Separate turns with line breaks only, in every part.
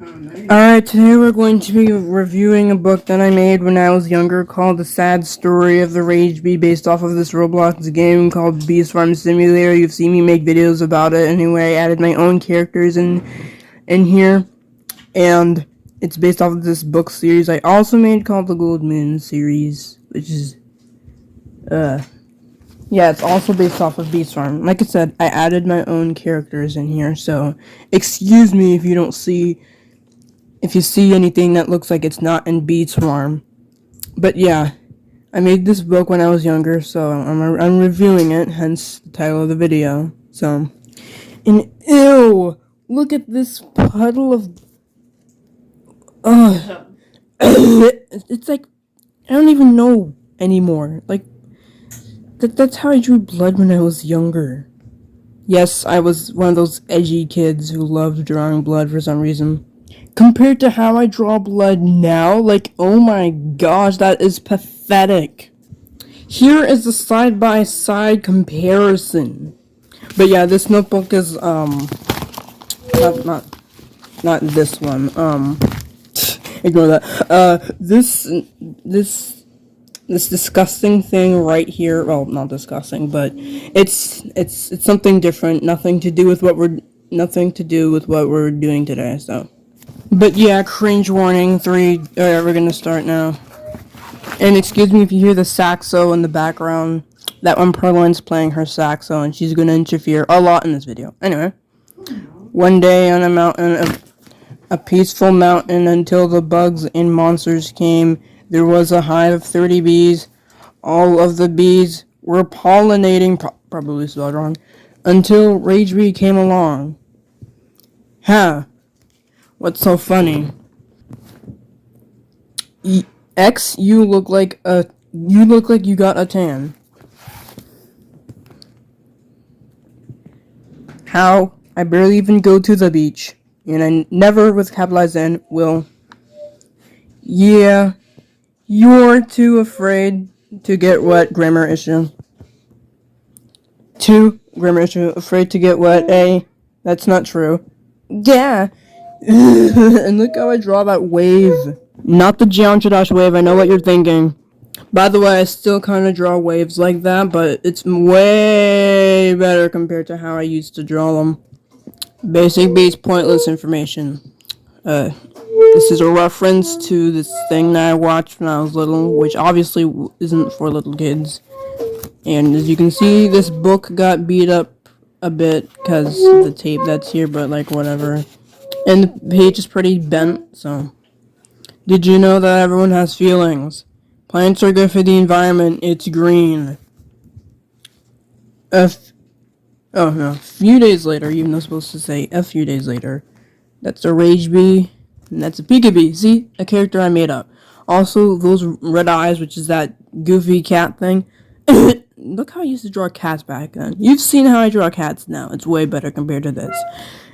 Alright, today we're going to be reviewing a book that I made when I was younger called The Sad Story of the Rage Bee, based off of this Roblox game called Beast Farm Simulator. You've seen me make videos about it anyway. I added my own characters in here, and it's based off of this book series I also made called the Gold Moon series, which is, yeah, it's also based off of Beast Farm. Like I said, I added my own characters in here, so excuse me if you see anything that looks like it's not in Beats Farm. But yeah, I made this book when I was younger, so I'm reviewing it, hence the title of the video. So, and ew, look at this puddle of, it's like, I don't even know anymore. Like, that's how I drew blood when I was younger. Yes, I was one of those edgy kids who loved drawing blood for some reason. Compared to how I draw blood now, like, oh my gosh, that is pathetic. Here is the side-by-side comparison. But yeah, this notebook is, not this one, ignore that. This disgusting thing right here, well, not disgusting, but it's something different, nothing to do with what we're doing today, so. But yeah, cringe warning, 3, alright, we're gonna start now. And excuse me if you hear the saxo in the background. That one Perlin's playing her saxo, and she's gonna interfere a lot in this video. Anyway, one day on a mountain, a peaceful mountain, until the bugs and monsters came, there was a hive of 30 bees. All of the bees were pollinating, probably spelled wrong, until Rage Bee came along. Huh. What's so funny? X, you look like you got a tan. How? I barely even go to the beach, and I never, with capitalized N, will. Yeah, you're too afraid to get wet. Grammar issue. Grammar issue. Afraid to get wet. That's not true. Yeah. And look how I draw that wave. Not the Geometry Dash wave, I know what you're thinking. By the way, I still kind of draw waves like that, but it's way better compared to how I used to draw them. Basic beats, pointless information. This is a reference to this thing that I watched when I was little, which obviously isn't for little kids. And as you can see, this book got beat up a bit because of the tape that's here, but like whatever. And the page is pretty bent, so. Did you know that everyone has feelings? Plants are good for the environment. It's green. A few days later, even though it's supposed to say a few days later. That's a Rage Bee, and that's a Peekabee. See? A character I made up. Also, those red eyes, which is that goofy cat thing. Look how I used to draw cats back then. You've seen how I draw cats now. It's way better compared to this.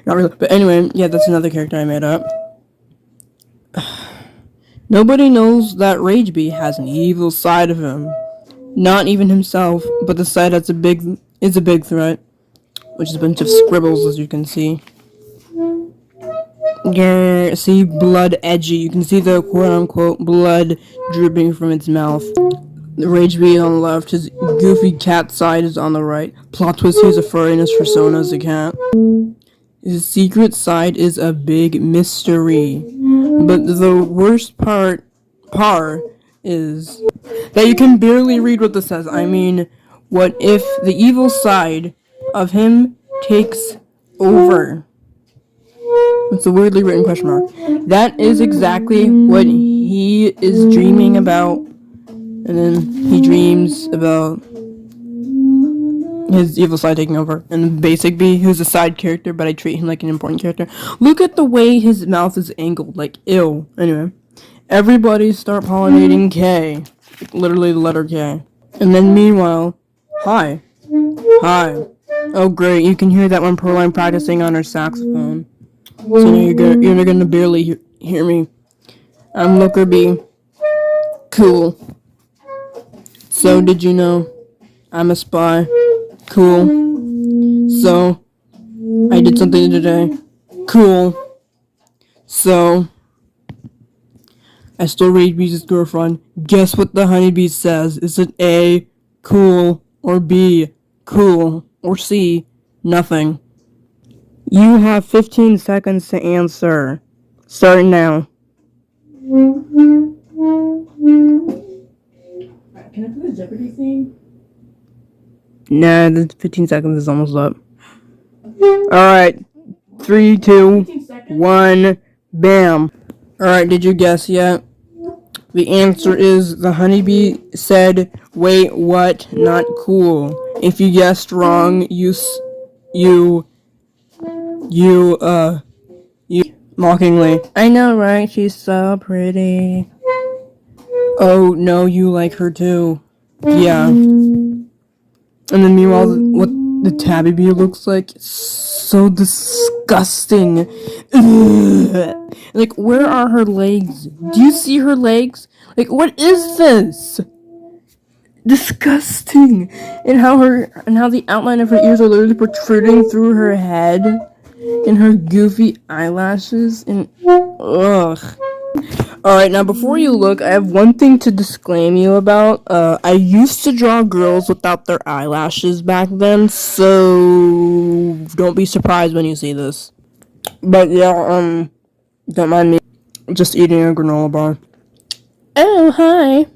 Not really. But anyway, yeah, that's another character I made up. Nobody knows that Rage Bee has an evil side of him. Not even himself, but the side that's is a big threat. Which is a bunch of scribbles, as you can see. Yeah, see, blood edgy. You can see the quote-unquote blood dripping from its mouth. The Rage Bee on the left, his goofy cat side is on the right. Plot twist, he's a furry and his persona is a cat. His secret side is a big mystery. But the worst part is that you can barely read what this says. I mean, what if the evil side of him takes over? It's a weirdly written question mark. That is exactly what he is dreaming about. And then he dreams about his evil side taking over. And Basic Bee, who's a side character, but I treat him like an important character. Look at the way his mouth is angled, like, ew. Anyway, everybody start pollinating K. Literally the letter K. And then meanwhile, hi. Hi. Oh great, you can hear that when Pearline practicing on her saxophone. So you're gonna barely hear me. I'm Looker Bee. Cool. So did you know I'm a spy? Cool. So I did something today. Cool. So, I stole Rage Bee's girlfriend. Guess what the honeybee says? Is it A, cool, or B, cool, or C, nothing? You have 15 seconds to answer. Start now. Can I put the Jeopardy theme? Nah, the 15 seconds is almost up. Alright. 3, 2, 1, bam. Alright, did you guess yet? The answer is the honeybee said, wait, what? Not cool. If you guessed wrong, you mockingly. I know, right? She's so pretty. Oh, no, you like her too. Yeah. And then meanwhile, what the tabby bee looks like, so disgusting. Ugh. Like, where are her legs? Do you see her legs? Like, what is this? Disgusting. And how the outline of her ears are literally protruding through her head, and her goofy eyelashes, and ugh. Alright, now before you look, I have one thing to disclaim you about. I used to draw girls without their eyelashes back then, so don't be surprised when you see this. But yeah, don't mind me just eating a granola bar. Oh, hi.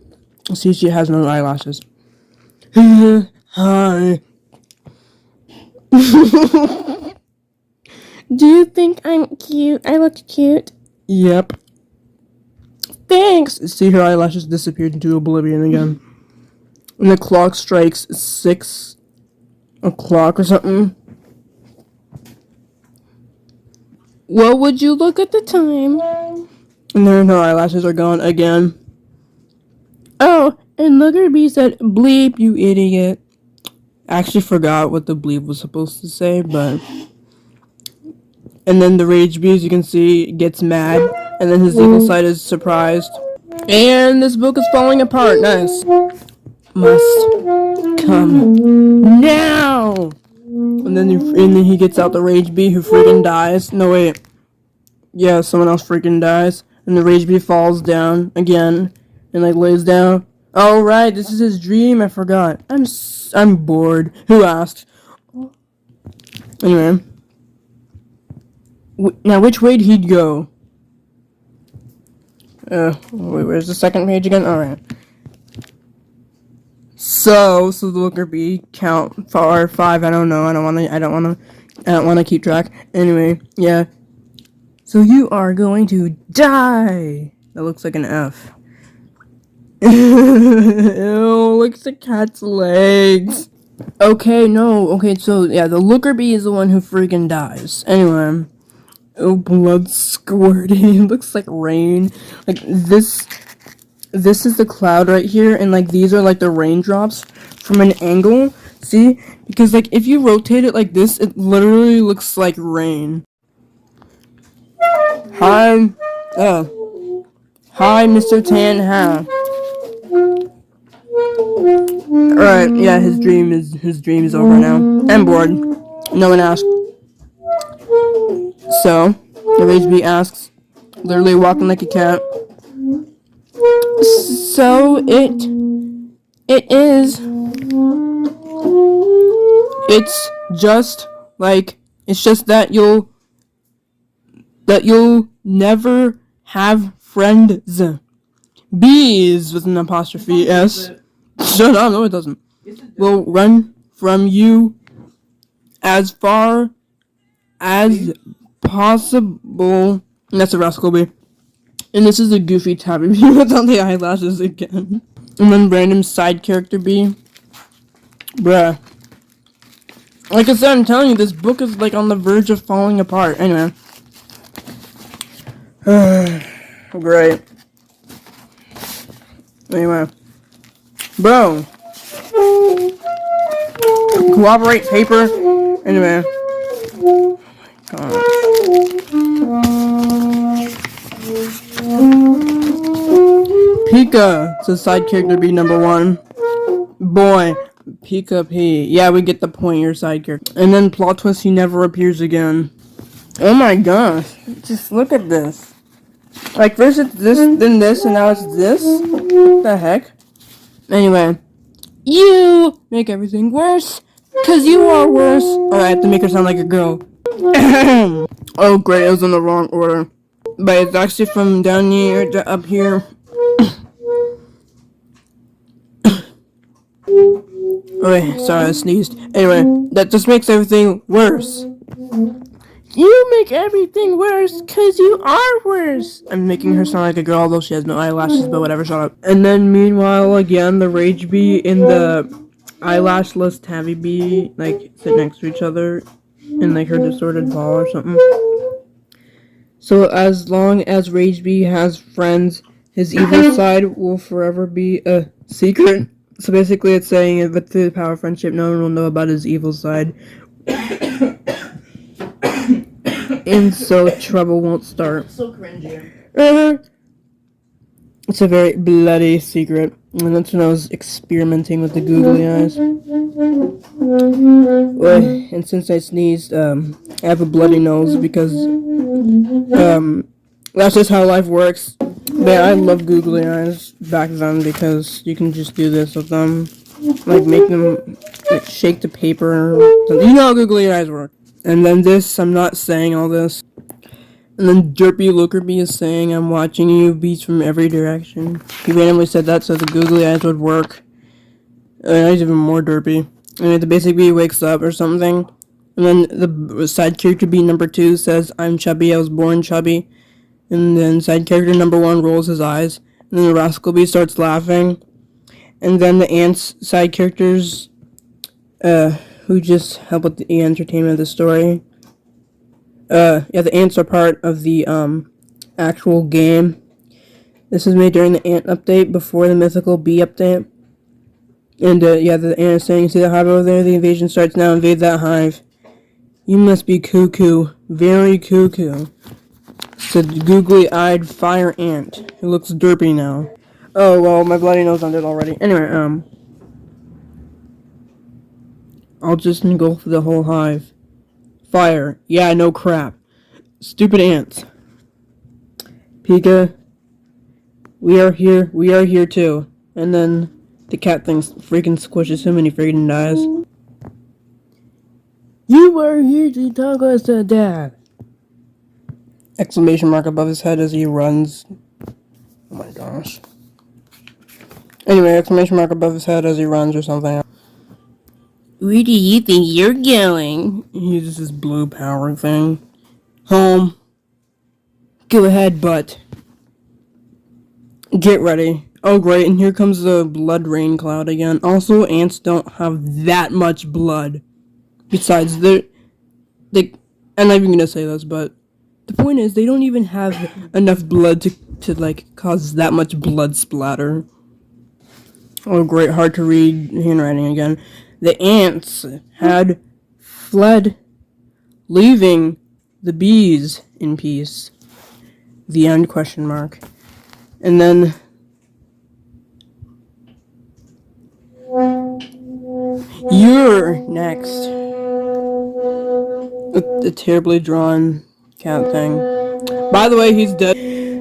See, she has no eyelashes. Hi. Do you think I'm cute? I look cute. Yep. Thanks! See, her eyelashes disappeared into oblivion again. And the clock strikes 6 o'clock or something. What would you look at the time? And then her eyelashes are gone again. Oh, and Luggerby said, bleep, you idiot. I actually forgot what the bleep was supposed to say, but... And then the Rage Bee, as you can see, gets mad. And then his evil side is surprised. And this book is falling apart. Nice. Must come now. And then he gets out the Rage Bee, who freaking dies. No, wait. Yeah, someone else freaking dies. And the Rage Bee falls down again. And like lays down. Oh, right. This is his dream. I forgot. I'm bored. Who asked? Anyway. Now, which way did he go? Wait, where's the second page again? Alright. So the looker bee count 4 or 5, I don't know, I don't wanna keep track. Anyway, yeah. So you are going to die! That looks like an F. Ew, look at the cat's legs. Okay, so yeah, the looker bee is the one who freaking dies. Anyway. Oh, blood squirting. It looks like rain. Like, this is the cloud right here, and, like, these are, like, the raindrops from an angle. See? Because, like, if you rotate it like this, it literally looks like rain. Hi. Hi, Mr. Tan Ha. Alright, yeah, his dream is over now. I'm bored. No one asked. So, the Rage Bee asks, literally walking like a cat. So, it's just that you'll never have friends. Bees with an apostrophe S. Shut up, no it doesn't. Will run from you as far as possible. And that's a rascal bee. And this is a goofy tabby bee without the eyelashes again. And then random side character bee. Bruh. Like I said, I'm telling you, this book is like on the verge of falling apart. Anyway. Great. Anyway. Bro. Cooperate, paper. Anyway. Pika, so side character be number 1. Boy, Pika P. Yeah, we get the point, your side character. And then plot twist, he never appears again. Oh my gosh. Just look at this. Like, first it's this, then this, and now it's this? What the heck? Anyway. You make everything worse. Cause you are worse. Oh, I have to make her sound like a girl. Oh, great. It was in the wrong order. But it's actually from down here to up here. Okay, sorry, I sneezed. Anyway, that just makes everything worse. You make everything worse because you are worse. I'm making her sound like a girl, although she has no eyelashes, but whatever, shut up. And then, meanwhile, again, the Rage Bee and the eyelashless Tabby Bee, like, sit next to each other in, like, her distorted ball or something. So, as long as Rage Bee has friends, his evil side will forever be a secret. So basically it's saying that with the power of friendship, no one will know about his evil side. And so trouble won't start.
So cringy.
It's a very bloody secret. And that's when I was experimenting with the googly eyes. And since I sneezed, I have a bloody nose because, that's just how life works. Man, I love googly eyes back then because you can just do this with them. Like, make them, like, shake the paper. You know how googly eyes work. And then this, I'm not saying all this. And then Derpy Lookerby is saying, I'm watching you, beats from every direction. He randomly said that so the googly eyes would work. And he's even more derpy. And the basic bee wakes up or something. And then the side character bee number 2 says, I'm chubby, I was born chubby. And then side character number 1 rolls his eyes. And then the rascal bee starts laughing. And then the ants side characters, who just help with the entertainment of the story. The ants are part of the, actual game. This was made during the ant update before the mythical bee update. And, the ant is saying, see the hive over there? The invasion starts now, invade that hive. You must be cuckoo. Very cuckoo. Said googly-eyed fire ant. It looks derpy now. Oh, well, my bloody nose ended already. Anyway, I'll just go through the whole hive. Fire. Yeah, no crap. Stupid ants. Pika. We are here too. And then the cat thing freaking squishes him and he freaking dies. You are here to talk us to death. Exclamation mark above his head as he runs. Oh my gosh. Anyway, exclamation mark above his head as he runs or something. Where do you think you're going? He uses this blue power thing. Home. Go ahead, butt. Get ready. Oh great, and here comes the blood rain cloud again. Also, ants don't have that much blood. Besides, I'm not even gonna say this, but the point is, they don't even have enough blood to like, cause that much blood splatter. Oh great, hard to read handwriting again. The ants had fled, leaving the bees in peace. The end, question mark. And then you're next. The terribly drawn cat thing. By the way, he's dead.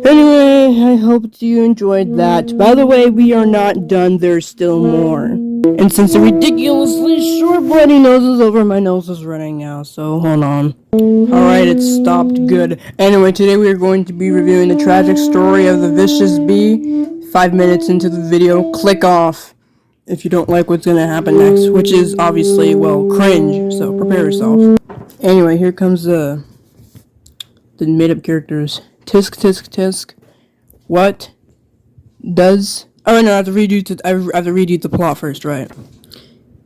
Anyway, I hope you enjoyed that. By the way, we are not done. There's still more. And since the ridiculously short bloody nose is over, my nose is running now, so hold on. Alright, it stopped. Good. Anyway, today we are going to be reviewing the tragic story of the vicious bee. 5 minutes into the video, click off if you don't like what's gonna happen next, which is obviously, well, cringe, so prepare yourself. Anyway, here comes the made-up characters. Tisk, tisk, tisk. What does... Oh, no, I have to read you the plot first, right?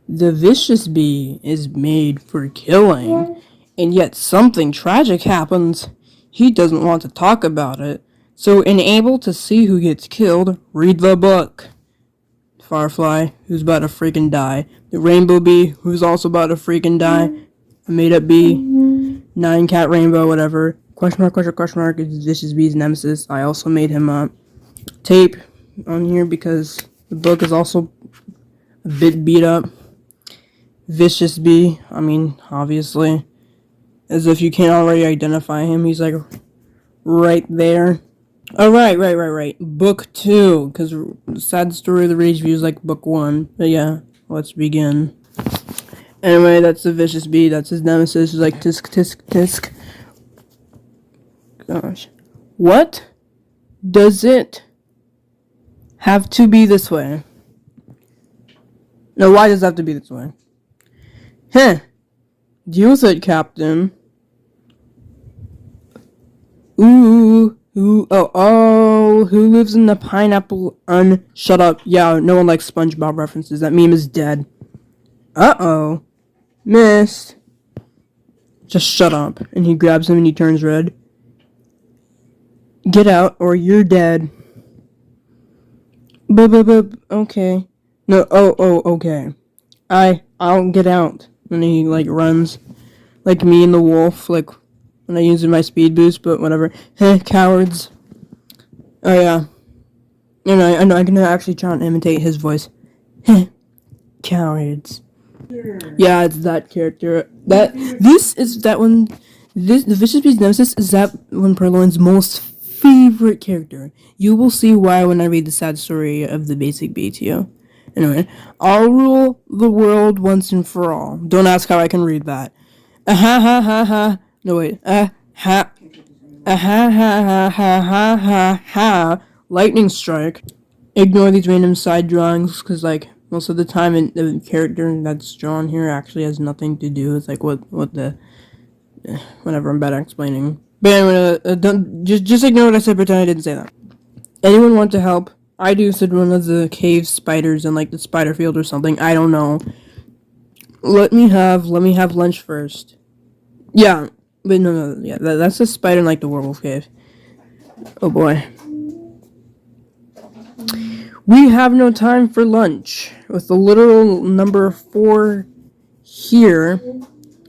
The vicious bee is made for killing, and yet something tragic happens. He doesn't want to talk about it, so unable to see who gets killed, read the book. Firefly, who's about to freaking die. The rainbow bee, who's also about to freaking die. A made-up bee. 9-cat rainbow, whatever. Question mark, is vicious bee's nemesis. I also made him tape on here because the book is also a bit beat up. Vicious bee, I mean, obviously. As if you can't already identify him. He's like right there. Oh, right. Book 2, because Sad Story of the Rage View is like book 1. But yeah, let's begin. Anyway, that's the Vicious Bee. That's his nemesis. He's like, tisk. Gosh. What does it have to be this way? No, why does it have to be this way? Deal with it, Captain. Ooh, who lives in the pineapple shut up. Yeah, no one likes SpongeBob references. That meme is dead. Uh-oh. Missed. Just shut up. And he grabs him and he turns red. Get out or you're dead. Okay. No, okay. I'll get out. And he, like, runs. Like me and the wolf, like, when I use my speed boost, but whatever. Cowards. Oh, yeah. I know, I can actually try and imitate his voice. Cowards. Yeah, it's that character. The Vicious Beast Nemesis is that one Purloin's most favorite character. You will see why when I read the sad story of the basic bee to you. Anyway, I'll rule the world once and for all. Don't ask how I can read that. No, wait. Lightning strike. Ignore these random side drawings, because, like, most of the time the character that's drawn here actually has nothing to do with, like, what the... whatever, I'm bad at explaining. But anyway, don't, just ignore what I said, pretend I didn't say that. Anyone want to help? I do, said one of the cave spiders in, like, the spider field or something. I don't know. Let me have lunch first. Yeah, but no, yeah, that's a spider in, like, the werewolf cave. Oh, boy. We have no time for lunch. With the literal number 4 here,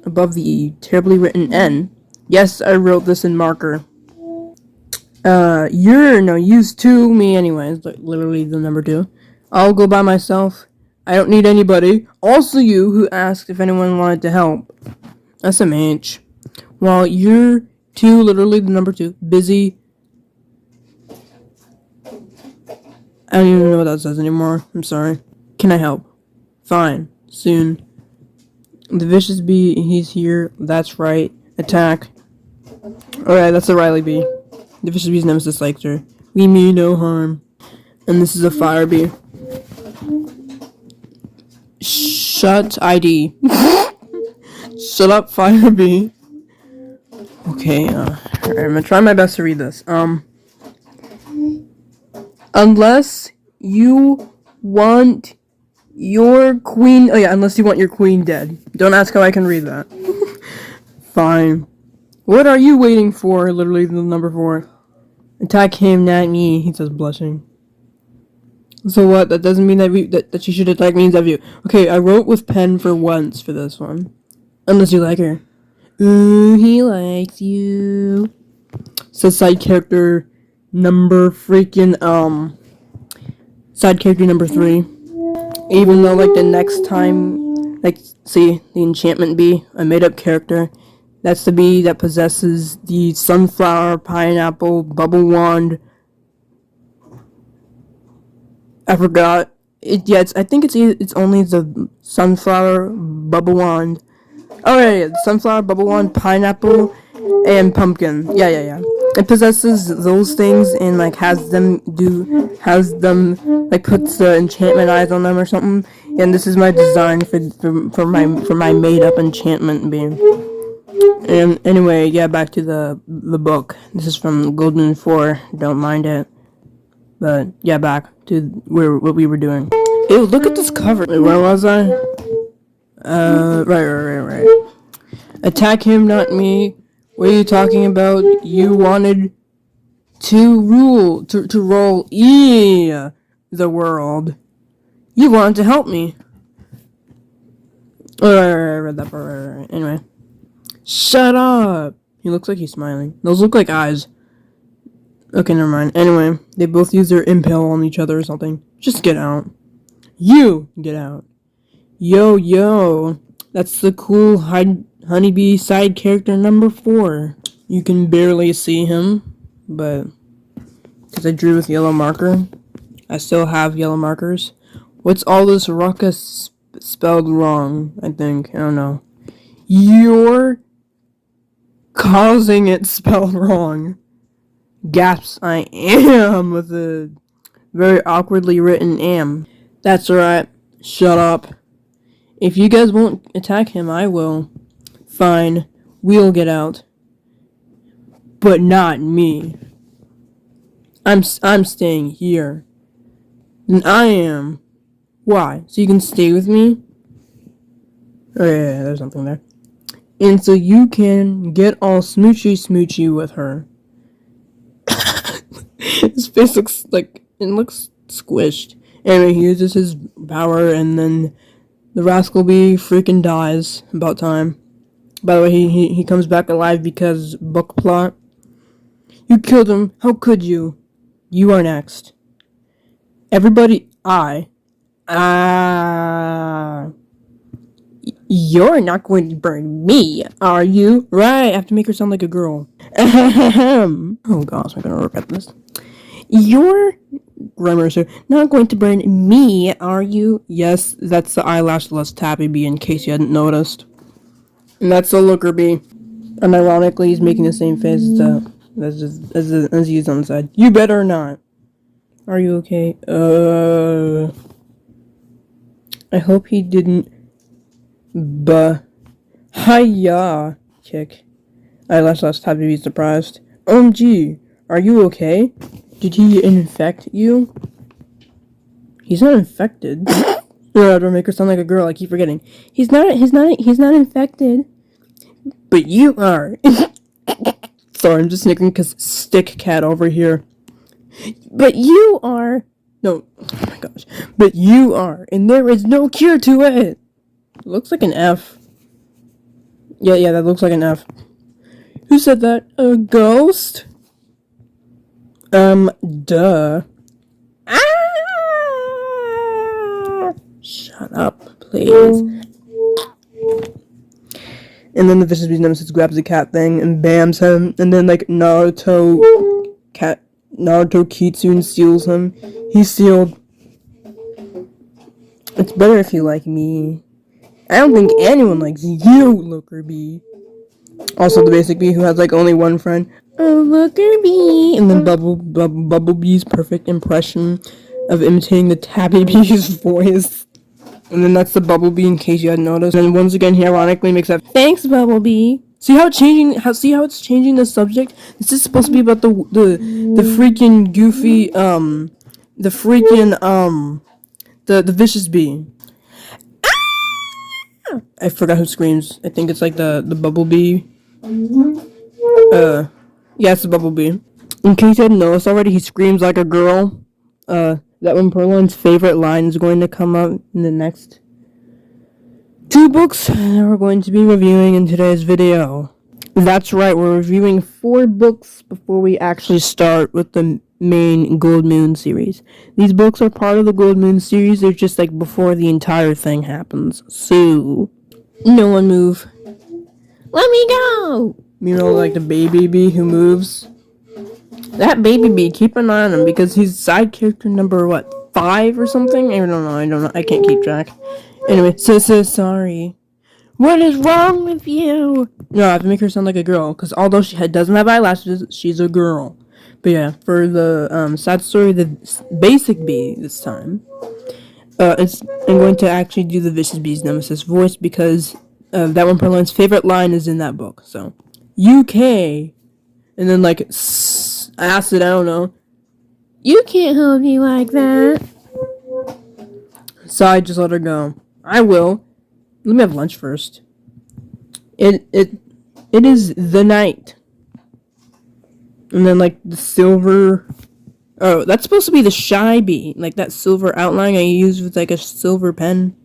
above the terribly written N. Yes, I wrote this in marker. You're no use to me anyways, like, literally the number 2. I'll go by myself. I don't need anybody. Also you, who asked if anyone wanted to help. SMH. While you're 2, literally the number 2, busy. I don't even know what that says anymore. I'm sorry. Can I help? Fine. Soon. The Vicious Bee, he's here. That's right. Attack. Alright, that's the Riley Bee. The Vicious Bee's nemesis likes her. We mean no harm. And this is a Fire Bee. Shut ID. Shut up, Fire Bee. Okay, alright, I'm gonna try my best to read this. Unless you want your queen... Oh yeah, unless you want your queen dead. Don't ask how I can read that. Fine. What are you waiting for? Literally the number 4. Attack him, not me, he says, blushing. So what? That doesn't mean that she should attack me instead of you. Okay, I wrote with pen for once for this one. Unless you like her. Ooh, he likes you. Says side character number freaking, side character number 3. Even though, like, the next time, like, see, the enchantment bee, a made-up character. That's the bee that possesses the sunflower, pineapple, bubble wand. I forgot. I think it's only the sunflower, bubble wand. Oh yeah, sunflower, bubble wand, pineapple, and pumpkin. Yeah. It possesses those things and, like, has them like, puts the enchantment eyes on them or something. And this is my design for my made up enchantment bee. And anyway, yeah, back to the book. This is from Golden 4. Don't mind it. But yeah, back to what we were doing. Ew, look at this cover. Wait, where was I? Right. Attack him, not me. What are you talking about? You wanted to rule, to roll the world. You wanted to help me. I read that part. Right. Anyway. Shut up! He looks like he's smiling. Those look like eyes. Okay, never mind. Anyway, they both use their impale on each other or something. Just get out. You! Get out. Yo! That's the cool hide Honeybee side character number 4. You can barely see him, but because I drew with yellow marker, I still have yellow markers. What's all this ruckus spelled wrong? I think. I don't know. You're causing it spelled wrong. Gaps, I am, with a very awkwardly written am. That's alright. Shut up. If you guys won't attack him, I will. Fine. We'll get out. But not me. I'm staying here. And I am. Why? So you can stay with me? Oh yeah, there's something there. And so you can get all smoochy with her. His face looks like, it looks squished. Anyway, he uses his power and then the rascal bee freaking dies. About time. By the way, he comes back alive because book plot. You killed him. How could you? You are next. Everybody, you're not going to burn me, are you? Right, I have to make her sound like a girl. Oh gosh, I'm gonna regret this. You're, grammar sir, not going to burn me, are you? Yes, that's the eyelashless tappy bee, in case you hadn't noticed. And that's the looker bee. And ironically, he's making the same face as he is on the side. You better not. Are you okay? I hope he didn't. Hiya, kick. Eyelashless tappy bee surprised. OMG, are you okay? Did he infect you? He's not infected. Don't make her sound like a girl. I keep forgetting. He's not infected. But you are. Sorry, I'm just snickering because Stick Cat over here. But you are. No, oh my gosh. But you are, and there is no cure to it. It looks like an F. Yeah, that looks like an F. Who said that? A ghost? Duh. Shut up, please. And then the vicious beast nemesis grabs the cat thing and bams him, and then like Naruto Kitsune seals him. He's sealed. It's better if you like me. I don't think anyone likes you, Looker Bee. Also the basic bee who has like only one friend. Oh, Looker Bee. And then Bubblebee's perfect impression of imitating the Tabby Bee's voice. And then that's the Bubblebee, in case you hadn't noticed. And once again, he ironically makes that. Thanks, Bubblebee. See how it's changing the subject? This is supposed to be about the freaking goofy, the vicious bee. Ah! I forgot who screams. I think it's like the Bubblebee. Yeah, it's the Bubblebee. In case you hadn't noticed already, he screams like a girl. That when Perlin's favorite line is going to come up in the next 2 books that we're going to be reviewing in today's video. That's right, we're reviewing 4 books before we actually start with the main Gold Moon series. These books are part of the Gold Moon series, they're just like before the entire thing happens. So, no one move. Let me go! You know, like the baby bee who moves. That baby bee, keep an eye on him because he's side character number 5 or something? I don't know. I can't keep track. Anyway, so sorry. What is wrong with you? No, I have to make her sound like a girl because although she doesn't have eyelashes, she's a girl. But yeah, for the sad story, the basic bee this time, I'm going to actually do the vicious bee's nemesis voice because that one Perlin's favorite line is in that book. So, UK, and then like acid, I don't know. You can't hold me like that. So I just let her go. I will. Let me have lunch first. It is the night. And then like the silver. Oh, that's supposed to be the shy bee. Like that silver outline I used with like a silver pen.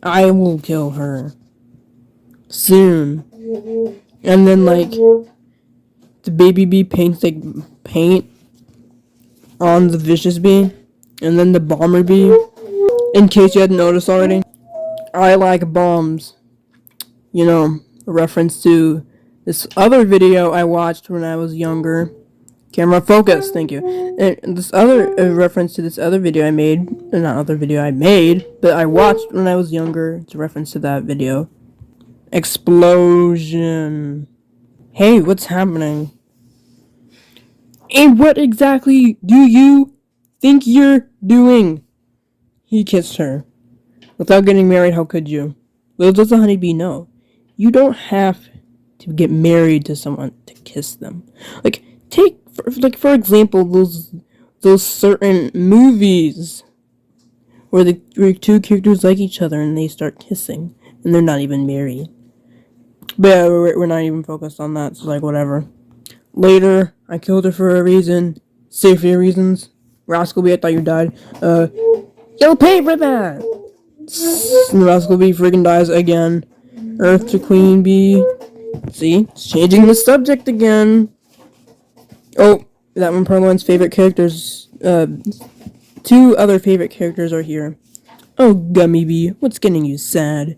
I will kill her. Soon. And then like the baby bee paints like paint on the vicious bee. And then the bomber bee. In case you hadn't noticed already. I like bombs. You know, a reference to this other video I watched when I was younger. Camera focus, thank you. And this other reference to this other video I made, not other video I made, but I watched when I was younger. It's a reference to that video. Explosion. Hey, what's happening? And what exactly do you think you're doing? He kissed her. Without getting married, how could you? Little does the honeybee know. You don't have to get married to someone to kiss them. Like, for example, those certain movies where two characters like each other and they start kissing and they're not even married. But yeah, we're not even focused on that, so like whatever. Later, I killed her for a reason. Safety reasons. Rascal Bee, I thought you died. You'll pay for that! And Rascal Bee freaking dies again. Earth to Queen Bee. See? It's changing the subject again. Oh, that one Purloin's favorite characters. Two other favorite characters are here. Oh, Gummy Bee, what's getting you sad?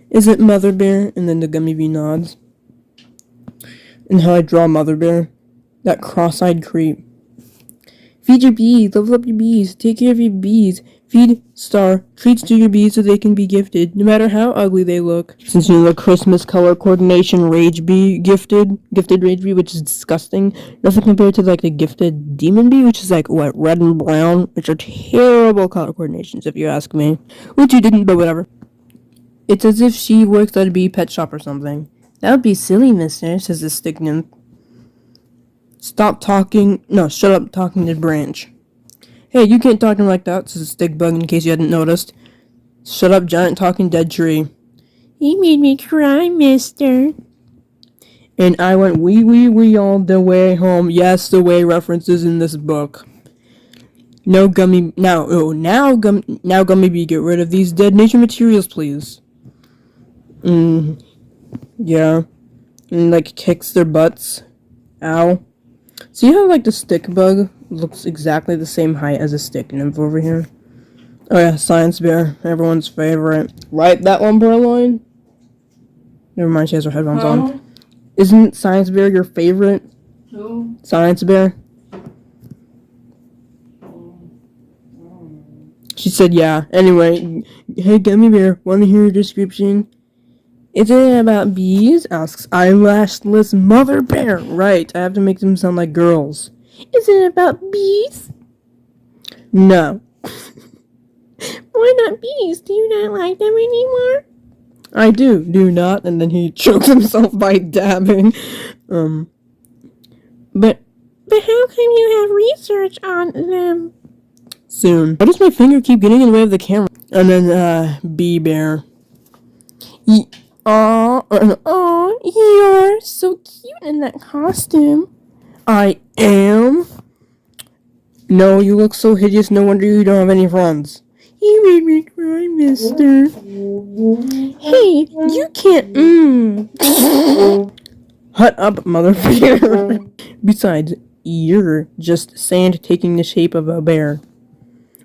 Is it Mother Bear? And then the Gummy Bee nods. And how I draw Mother Bear. That cross-eyed creep. Feed your bees, level up your bees, take care of your bees, feed star treats to your bees so they can be gifted, no matter how ugly they look. Since you know the Christmas color coordination rage bee gifted rage bee, which is disgusting. Nothing compared to like the gifted demon bee, which is like what, red and brown, which are terrible color coordinations if you ask me. Which you didn't, but whatever. It's as if she works at a bee pet shop or something. That would be silly, mister, says the stick nymph. Shut up talking to Branch. Hey, you can't talk to him like that, says the stick bug in case you hadn't noticed. Shut up, giant talking dead tree. He made me cry, mister. And I went wee all the way home. Yes, the way references in this book. Now Gummy Bee, get rid of these dead nature materials, please. Yeah. And like kicks their butts. Ow. See how like the stick bug looks exactly the same height as a stick nymph over here? Oh yeah, Science Bear, everyone's favorite. Right, that one, Purloin? Never mind, she has her headphones on. Isn't Science Bear your favorite? Who? Science Bear. She said yeah. Anyway, hey Gummy Bear, wanna hear a description? Is it about bees? Asks eyelashless Mother Bear. Right, I have to make them sound like girls. Is it about bees? No. Why not bees? Do you not like them anymore? I do not. And then he chokes himself by dabbing. But how come you have research on them? Soon. Why does my finger keep getting in the way of the camera? And then, Bee Bear. Oh, you're so cute in that costume. I am? No, you look so hideous, no wonder you don't have any friends. You made me cry, mister. Hey, you can't, Hut up, Mother Bear. Besides, you're just sand taking the shape of a bear.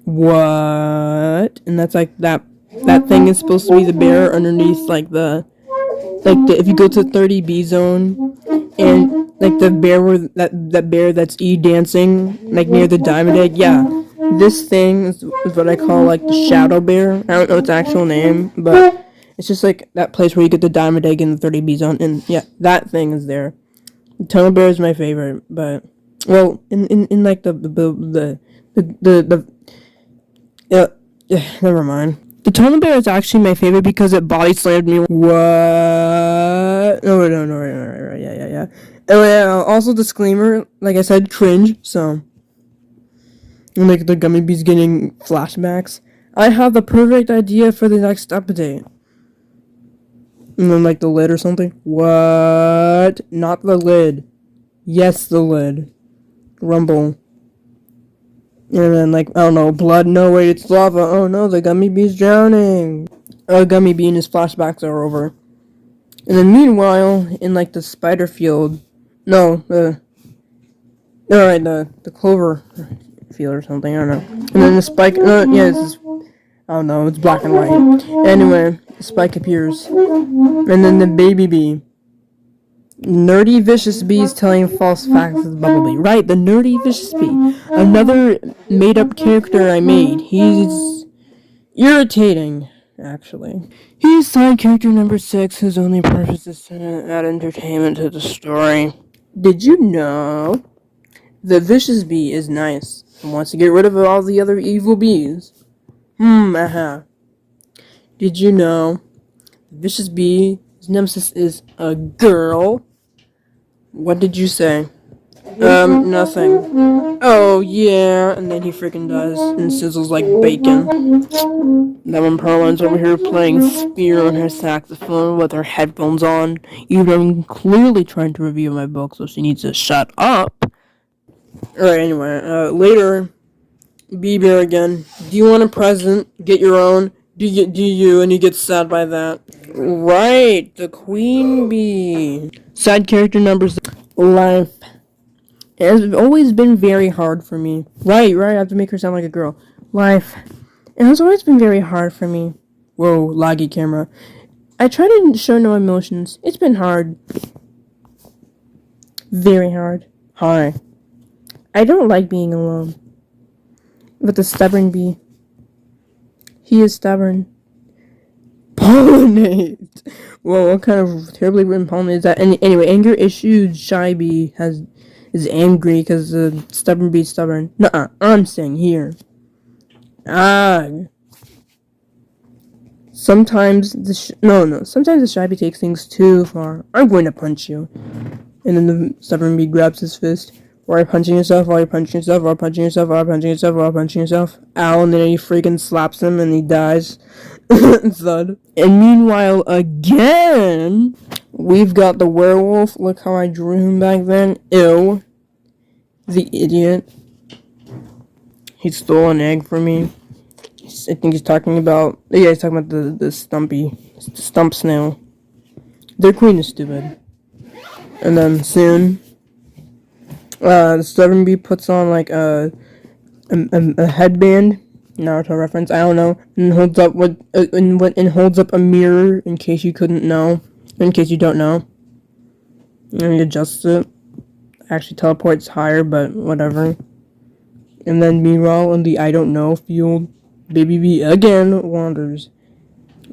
What? And that's like that thing is supposed to be the bear underneath like the if you go to 30B zone and like the bear where that bear that's dancing like near the diamond egg, yeah. This thing is what I call like the shadow bear. I don't know its actual name, but it's just like that place where you get the diamond egg in the 30B zone, and yeah, that thing is there. The tunnel bear is my favorite, but well, in like never mind. The tunnel bear is actually my favorite because it body slammed me. What? No, right, yeah. Oh yeah. Also, disclaimer, like I said, cringe. So, like the Gummy Bees getting flashbacks. I have the perfect idea for the next update. And then like the lid or something. What? Not the lid. Yes, the lid. Rumble. And then, like, I don't know, blood, no, wait, it's lava, oh no, the Gummy Bee's drowning. Gummy Bee and his flashbacks are over. And then, meanwhile, in, like, the spider field, the clover field or something, I don't know. And then the spike, this is I don't know, it's black and white. Anyway, Spike appears. And then the baby bee. Nerdy vicious bee is telling false facts as Bumblebee. Right, the nerdy vicious bee. Another made-up character I made. He's irritating, actually. He's side character number 6, whose only purpose is to add entertainment to the story. Did you know the vicious bee is nice and wants to get rid of all the other evil bees? Did you know the vicious bee's nemesis is a girl? What did you say? Nothing. Oh, yeah. And then he freaking dies and sizzles like bacon. That one Pearline's over here playing Spear on her saxophone with her headphones on. Even though I'm clearly trying to review my book, so she needs to shut up. Alright, anyway. Later, Bee-Bear again. Do you want a present? Get your own. Do you? And he gets sad by that. Right, the queen bee. Side character number 6. Life. It has always been very hard for me. Right, I have to make her sound like a girl. Life. It has always been very hard for me. Whoa, laggy camera. I try to show no emotions. It's been hard. Very hard. Hi. I don't like being alone. But the stubborn bee. He is stubborn. Pollinate. Whoa, what kind of terribly written pollinate is that? Anyway, anger issued shy bee is angry because the stubborn bee's stubborn. Nuh-uh, I'm saying here. Sometimes sometimes the shy bee takes things too far. I'm going to punch you. And then the stubborn bee grabs his fist. While you're punching yourself, while you're punching yourself, while you're punching yourself, while you're punching yourself, while you're punching yourself. Ow, and then he freaking slaps him and he dies. Thud. And meanwhile, again, we've got the werewolf. Look how I drew him back then. Ew. The idiot. He stole an egg from me. I think he's talking about... Yeah, he's talking about the stump snail. Their queen is stupid. And then soon... the stubborn bee puts on like a headband, Naruto reference, I don't know, and holds up a mirror in case you don't know. And he adjusts it. Actually teleports higher, but whatever. And then meanwhile in the I don't know field, baby bee again wanders.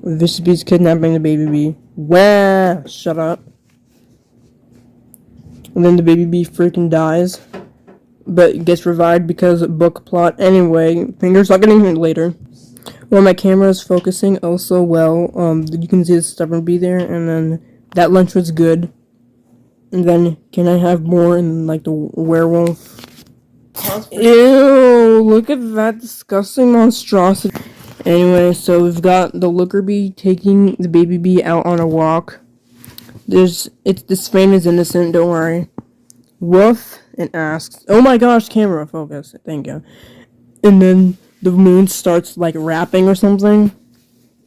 Vicious bee's kidnapping the baby bee. Wah! Shut up. And then the baby bee freaking dies. But gets revived because book plot. Anyway, fingers not getting hit later. Well, my camera is focusing also well. You can see the stubborn bee there. And then that lunch was good. And then, can I have more? And like the werewolf. Ew, look at that disgusting monstrosity. Anyway, so we've got the looker bee taking the baby bee out on a walk. This frame is innocent, don't worry. Woof, and asks, oh my gosh, camera, focus, thank you. And then the moon starts, like, rapping or something.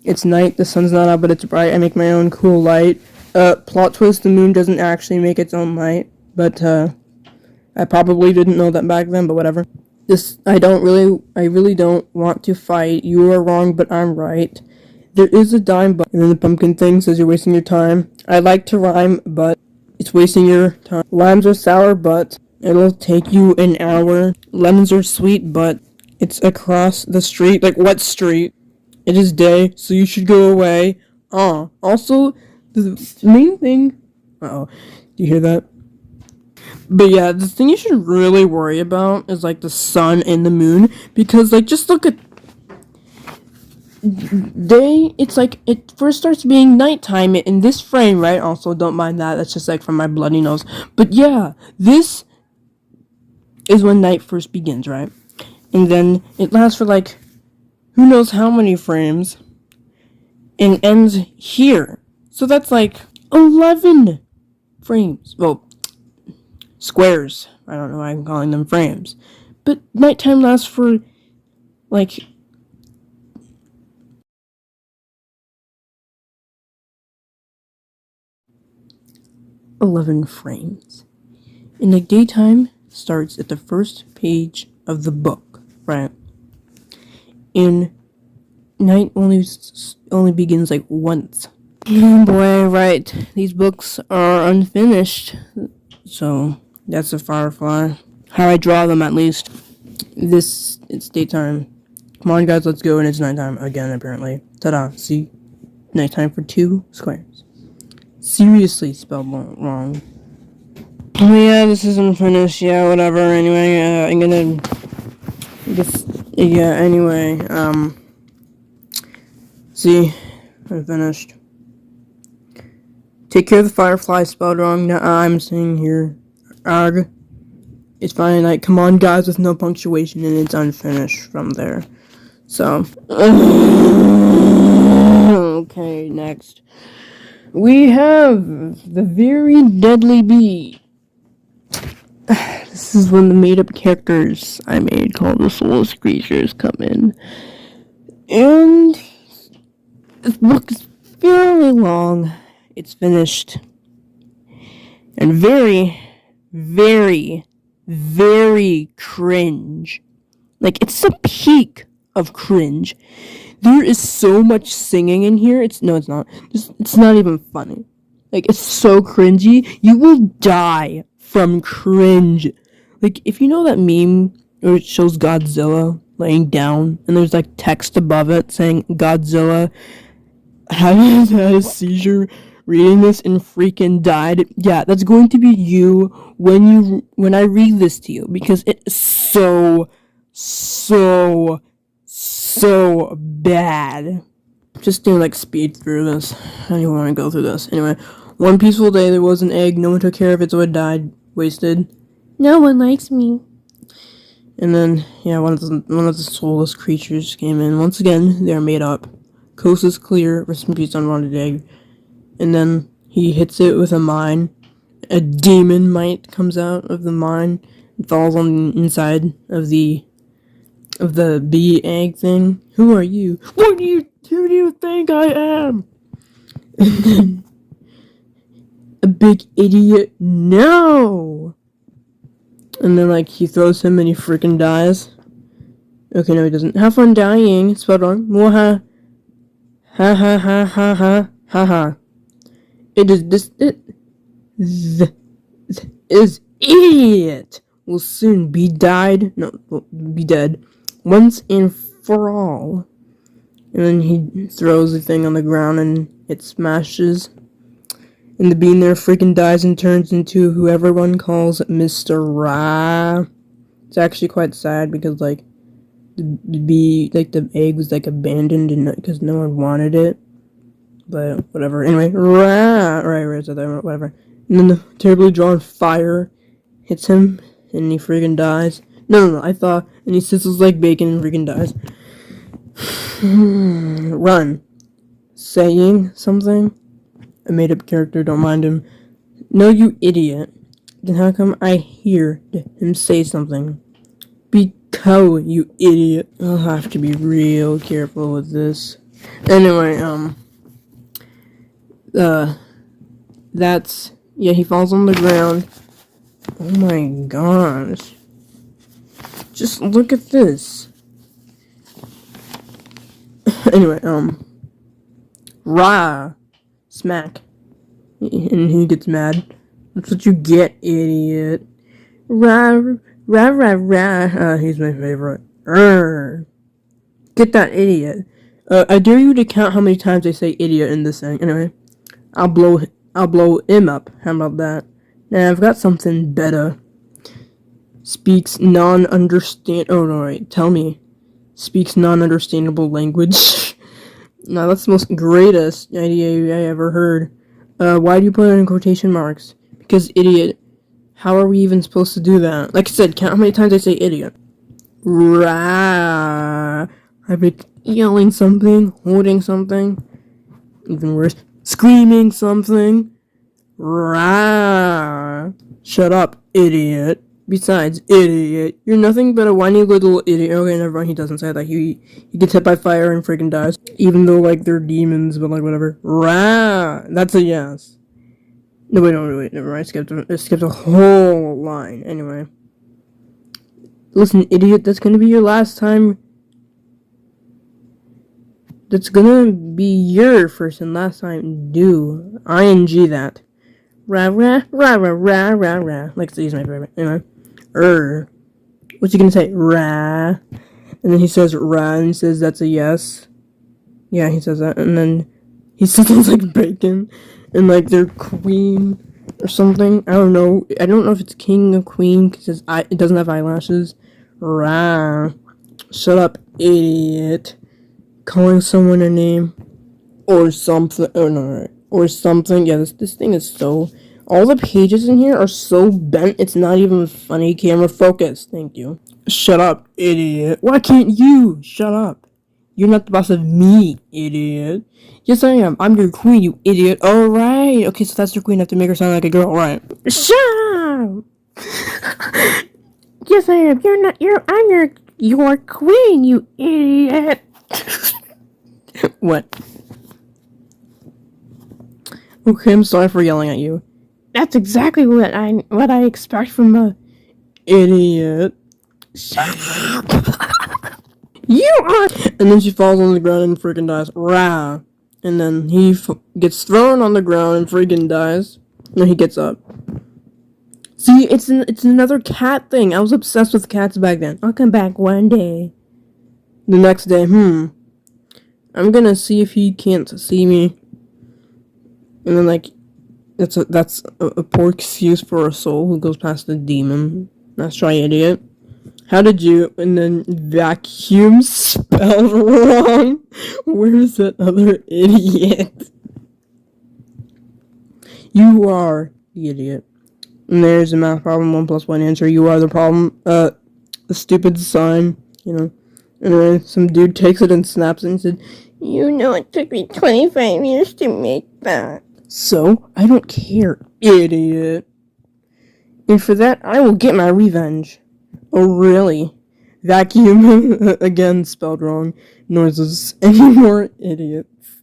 It's night, the sun's not out, but it's bright, I make my own cool light. Plot twist, the moon doesn't actually make its own light, but, I probably didn't know that back then, but whatever. I really don't want to fight, you are wrong, but I'm right. There is a dime button, and then the pumpkin thing says you're wasting your time. I like to rhyme, but it's wasting your time. Limes are sour, but it'll take you an hour. Lemons are sweet, but it's across the street. Like, what street? It is day, so you should go away. Also, the main thing... Uh-oh. Do you hear that? But yeah, the thing you should really worry about is, like, the sun and the moon. Because, like, just look at... It's like, it first starts being nighttime in this frame, right? Also, don't mind that, that's just like from my bloody nose. But yeah, this is when night first begins, right? And then it lasts for like, who knows how many frames, and ends here. So that's like 11 frames. Well, squares. I don't know why I'm calling them frames. But nighttime lasts for like 11 frames. And the daytime starts at the first page of the book, right? And night only begins like once. Oh boy, right. These books are unfinished. So that's a firefly. How I draw them, at least. It's daytime. Come on, guys, let's go. And it's nighttime again, apparently. Ta-da. See? Nighttime for 2 squares. Seriously spelled wrong. Oh yeah, this isn't finished. Yeah, whatever. Anyway, I'm gonna anyway, see, I'm finished. Take care of the firefly spelled wrong. Now I'm saying here, arg. It's Friday night. Come on, guys, with no punctuation, and it's unfinished from there. So, okay, next. We have the very deadly bee. This is when the made-up characters I made called the soulless creatures come in. And this book is fairly long. It's finished. And very, very, very cringe. Like, it's the peak of cringe. There is so much singing in here. It's not. It's not even funny. Like, it's so cringy. You will die from cringe. Like, if you know that meme where it shows Godzilla laying down and there's like text above it saying Godzilla had a seizure reading this and freaking died. Yeah, that's going to be you when I read this to you, because it's so bad. Just gonna like speed through this. I don't even want to go through this. Anyway, one peaceful day, there was an egg. No one took care of it, so it died. Wasted. No one likes me. And then, yeah, one of the soulless creatures came in. Once again, they're made up. Coast is clear. Rest in peace, unwanted egg. And then he hits it with a mine. A demon mite comes out of the mine and falls on the inside of the bee egg thing. Who are you? Who do you think I am? And then a big idiot. No. And then like he throws him and he freaking dies. Okay, no, he doesn't. Have fun dying. Spelled wrong. Mwaha. Ha ha ha ha ha ha ha. It is idiot will soon be be dead once and for all. And then he throws the thing on the ground and it smashes. And the bean there freaking dies and turns into who everyone calls Mr. Ra. It's actually quite sad because like the bee, like the egg was like abandoned and because no one wanted it. But whatever. Anyway, right, so that, whatever. And then the terribly drawn fire hits him and he freaking dies. No, I thought, and he sizzles like bacon and freaking dies. Run. Saying something. A made-up character, don't mind him. No, you idiot. Then how come I hear him say something? Because, you idiot. I'll have to be real careful with this. Anyway, yeah, he falls on the ground. Oh my gosh. Just look at this. Anyway, Rah. Smack. And he gets mad. That's what you get, idiot. Rah, rah, rah, rah. He's my favorite. Get that idiot. I dare you to count how many times they say idiot in this thing. Anyway, I'll blow him up. How about that? Now I've got something better. Speaks non-understand. Oh no, wait. Tell me. Speaks non-understandable language. Now that's the most greatest idea I ever heard. Why do you put it in quotation marks? Because idiot. How are we even supposed to do that? Like I said, count how many times I say idiot. Rah. I've been yelling something, holding something. Even worse, screaming something. Rah. Shut up, idiot. Besides, idiot, you're nothing but a whiny little idiot. Okay, never mind, he doesn't say that. He gets hit by fire and freaking dies. Even though, like, they're demons, but, like, whatever. Rah! That's a yes. No, wait, never mind. I skipped a whole line. Anyway. Listen, idiot, that's gonna be your last time. That's gonna be your first and last time. Do ing that. Rah rah rah rah rah rah rah. Like these my favorite. Anyway, what's he gonna say? Rah. And then he says rah and he says that's a yes. Yeah, he says that, and then he says it's like bacon, and like their queen or something. I don't know. I don't know if it's king or queen because it doesn't have eyelashes. Rah. Shut up, idiot. Calling someone a name or something. Oh no, or something. Yeah, this thing is so. All the pages in here are so bent. It's not even funny. Camera focus. Thank you. Shut up, idiot. Why can't you? Shut up. You're not the boss of me, idiot. Yes, I am. I'm your queen, you idiot. Alright. Okay, so that's your queen. I have to make her sound like a girl. Alright. Shut up! Yes, I am. You're not. I'm your queen, you idiot. What? Okay, I'm sorry for yelling at you. That's exactly what I expect from a idiot. Shut up! You are. And then she falls on the ground and freaking dies. Rah. And then he gets thrown on the ground and freaking dies. No, he gets up. See, it's another cat thing. I was obsessed with cats back then. I'll come back one day. The next day, I'm gonna see if he can't see me. And then like, that's a poor excuse for a soul who goes past a demon. Let's try, idiot. How did you, and then vacuum spelled wrong? Where's that other idiot? You are the idiot. And there's a math problem, 1 + 1 answer. You are the problem. The stupid sign, And then some dude takes it and snaps it and said, you know it took me 25 years to make that. So, I don't care, idiot. And for that, I will get my revenge. Oh, really? Vacuum, again, spelled wrong. Noises. Any more idiots?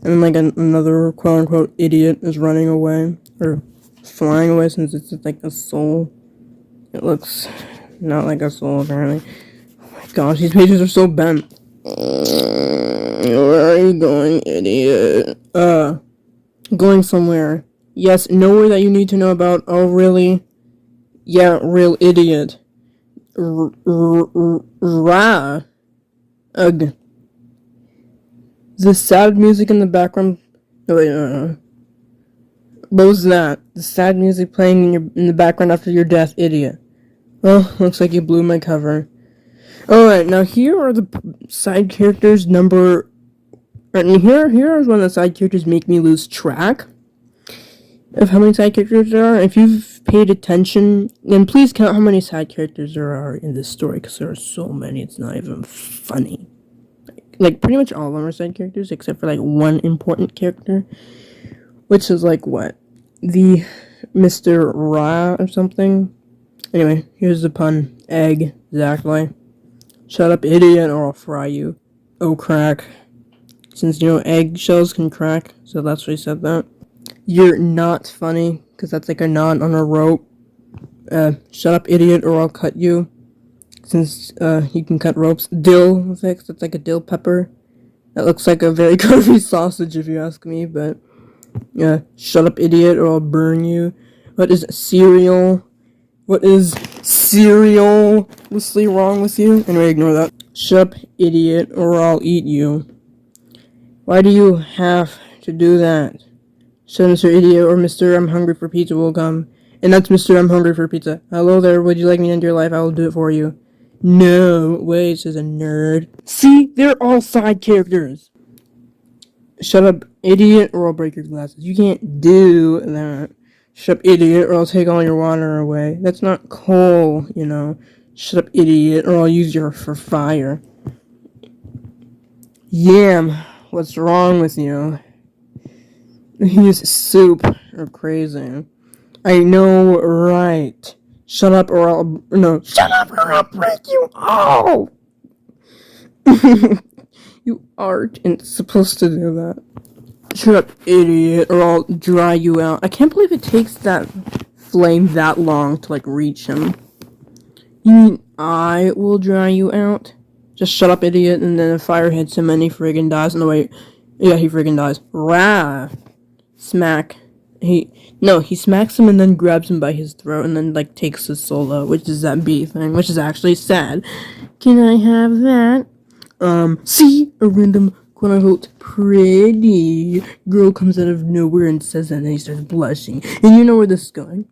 And then, like, another quote-unquote idiot is running away. Or flying away since it's like a soul. It looks not like a soul, apparently. Oh my gosh, these pages are so bent. Where are you going, idiot? Going somewhere. Yes, nowhere that you need to know about. Oh, really? Yeah, real idiot. Rah. Ugh. The sad music in the background. Oh, wait, what was that? The sad music playing in the background after your death, idiot. Well, looks like you blew my cover. Alright, now here are the side characters and here is when the side characters make me lose track of how many side characters there are. If you've paid attention, then please count how many side characters there are in this story, because there are so many, it's not even funny. Like, pretty much all of them are side characters, except for, like, one important character, which is, like, what? The Mr. Ra or something? Anyway, here's the pun. Egg, exactly. Shut up, idiot, or I'll fry you. Oh, crack. Since, eggshells can crack, so that's why he said that. You're not funny, because that's like a knot on a rope. Shut up, idiot, or I'll cut you. Since, you can cut ropes. Dill fix, that's like a dill pepper. That looks like a very curvy sausage, if you ask me, but... Yeah, shut up, idiot, or I'll burn you. What is cereal? What is cereal? What's wrong with you? Anyway, ignore that. Shut up, idiot, or I'll eat you. Why do you have to do that? Shut Mr. Idiot, or Mr. I'm hungry for pizza will come. And that's Mr. I'm hungry for pizza. Hello there, would you like me to end your life? I will do it for you. No, wait, says a nerd. See, they're all side characters. Shut up, idiot, or I'll break your glasses. You can't do that. Shut up, idiot, or I'll take all your water away. That's not coal, Shut up, idiot, or I'll use you for fire. Yam, what's wrong with you? Use soup or crazy. I know, right. Shut up or I'll... No. Shut up or I'll break you all! You aren't supposed to do that. Shut up, idiot, or I'll dry you out. I can't believe it takes that flame that long to, reach him. You mean I will dry you out? Just shut up, idiot. And then a fire hits him and he friggin' dies. No, wait. Yeah, he friggin' dies. Rah! Smack. He smacks him and then grabs him by his throat and then, like, takes his soul out, which is that bee thing, which is actually sad. Can I have that? See? A random, quote-unquote, pretty girl comes out of nowhere and says that and he starts blushing. And you know where this is going?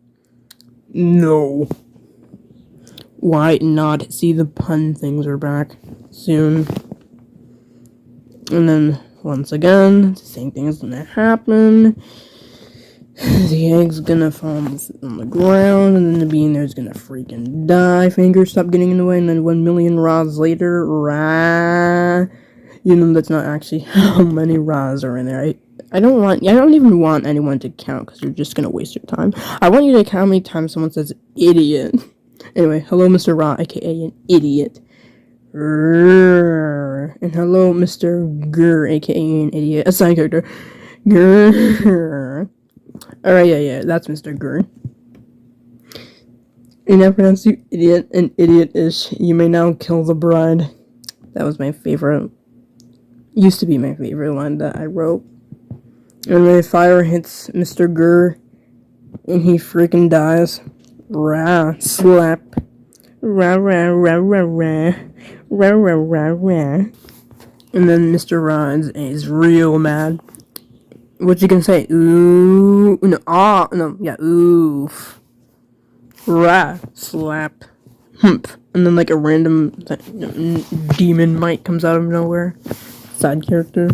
No. Why not? See, the pun things are back soon. And then, once again, the same thing is gonna happen. The egg's gonna fall on the ground, and then the bee in there is gonna freaking die. Fingers stop getting in the way, and then 1 million rods later, rah. You know that's not actually how many rods are in there. I don't even want anyone to count, because you're just gonna waste your time. I want you to count how many times someone says idiot. Anyway, hello Mr. Ra, aka an idiot. And hello Mr. Grr, aka an idiot. A side character. Grr. Alright, yeah, that's Mr. Grr. And I pronounce you idiot and idiot-ish. You may now kill the bride. That was my favorite. Used to be my favorite line that I wrote. And when fire hits Mr. Grr, and he freaking dies. Rah, slap. Rah, rah, rah, rah, rah. Rah, rah, rah, rah. And then Mr. Ra is real mad. What you can say? Ooh, no, oof. Rah, slap, humph, and then like a random demon mic comes out of nowhere. Side character.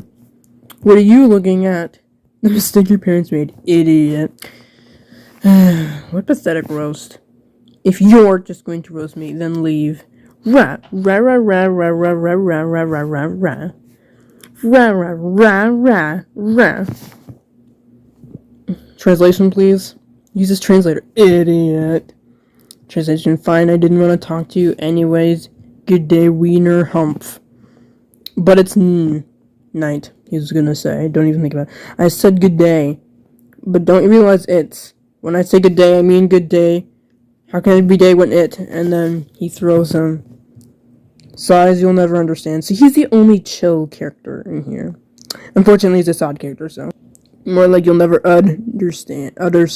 What are you looking at? The mistake your parents made, idiot. What pathetic roast. If you're just going to roast me, then leave. Rah, rah, rah, rah, rah, rah, rah, rah, rah, rah, rah, rah. Rah, rah, rah, rah, rah. Translation, please. Use this translator. Idiot. Translation, fine, I didn't want to talk to you anyways. Good day, wiener humph. But it's night, he was gonna say. Don't even think about it. I said good day. But don't you realize it's... When I say good day, I mean good day. How can it be day when it... And then he throws him. Size you'll never understand. See, he's the only chill character in here. Unfortunately, he's a sad character, so. More like you'll never understand. Utter,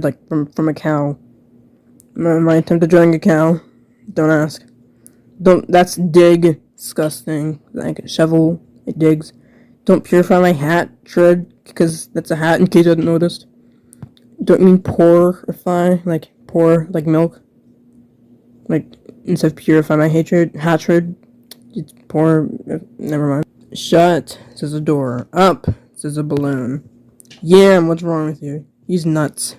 like, from a cow. My attempt at drawing a cow. Don't ask. That's dig. Disgusting. Like a shovel. It digs. Don't purify my hat. Tread. Because that's a hat, in case you hadn't noticed. Don't mean purify. Like, pour, like milk. Like, instead of purify my hatred. It's pour. Never mind. Shut, says a door. Up, says a balloon. Yeah, what's wrong with you? He's nuts.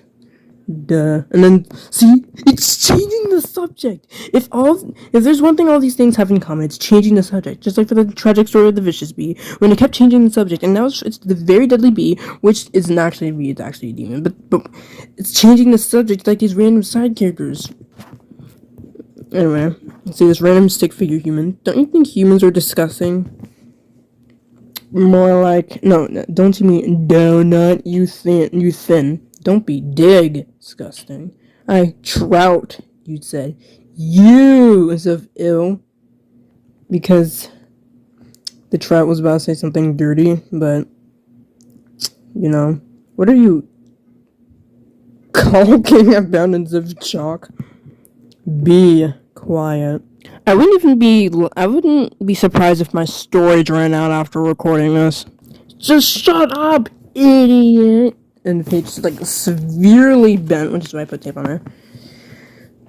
Duh. And then, see? It's changing the subject! If there's one thing all these things have in common, it's changing the subject. Just like for the tragic story of the vicious bee, when it kept changing the subject, and now it's the very deadly bee, which isn't actually a bee, it's actually a demon, but it's changing the subject like these random side characters. Anyway, see this random stick figure human. Don't you think humans are disgusting? More like, no, don't you mean donut, you thin. Don't be dig, disgusting. Trout, you'd say. You, instead of ill. Because the trout was about to say something dirty, but, you know. What are you caulking abundance of chalk? Be quiet. I wouldn't be surprised if my storage ran out after recording this. Just shut up, idiot. And the page is like severely bent, which is why I put tape on there.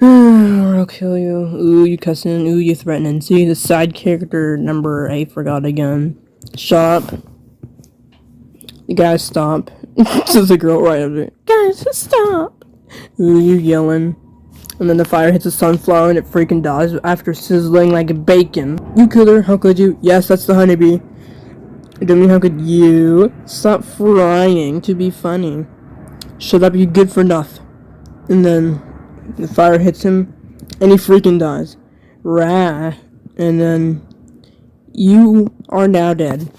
Or I'll kill you. Ooh, you cussing. Ooh, you threatening. See, the side character number, I forgot again. Shut up. The guys, stop. Says the girl right over there. Guys, stop. Ooh, you yelling. And then the fire hits a sunflower and it freaking dies after sizzling like bacon. You killed her, how could you? Yes, that's the honeybee. I don't mean how could you? Stop frying to be funny. Shut up, you good for nothing. And then the fire hits him and he freaking dies. Rah. And then you are now dead.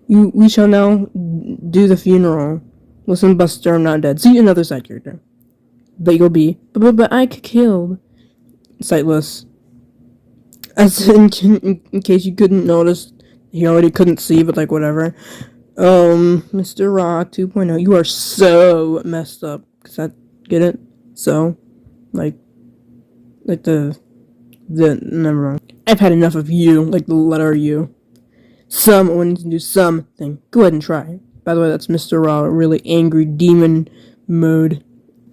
We shall now do the funeral. Listen, Buster, I'm not dead. See, another side character. But you'll be, but I killed. Sightless. As in case you couldn't notice, he already couldn't see, but like whatever. Mr. Raw 2.0, you are so messed up. Cause that, get it? So, like never mind. I've had enough of you, like the letter U. Someone needs to do something. Go ahead and try. By the way, that's Mr. Raw, really angry demon mode.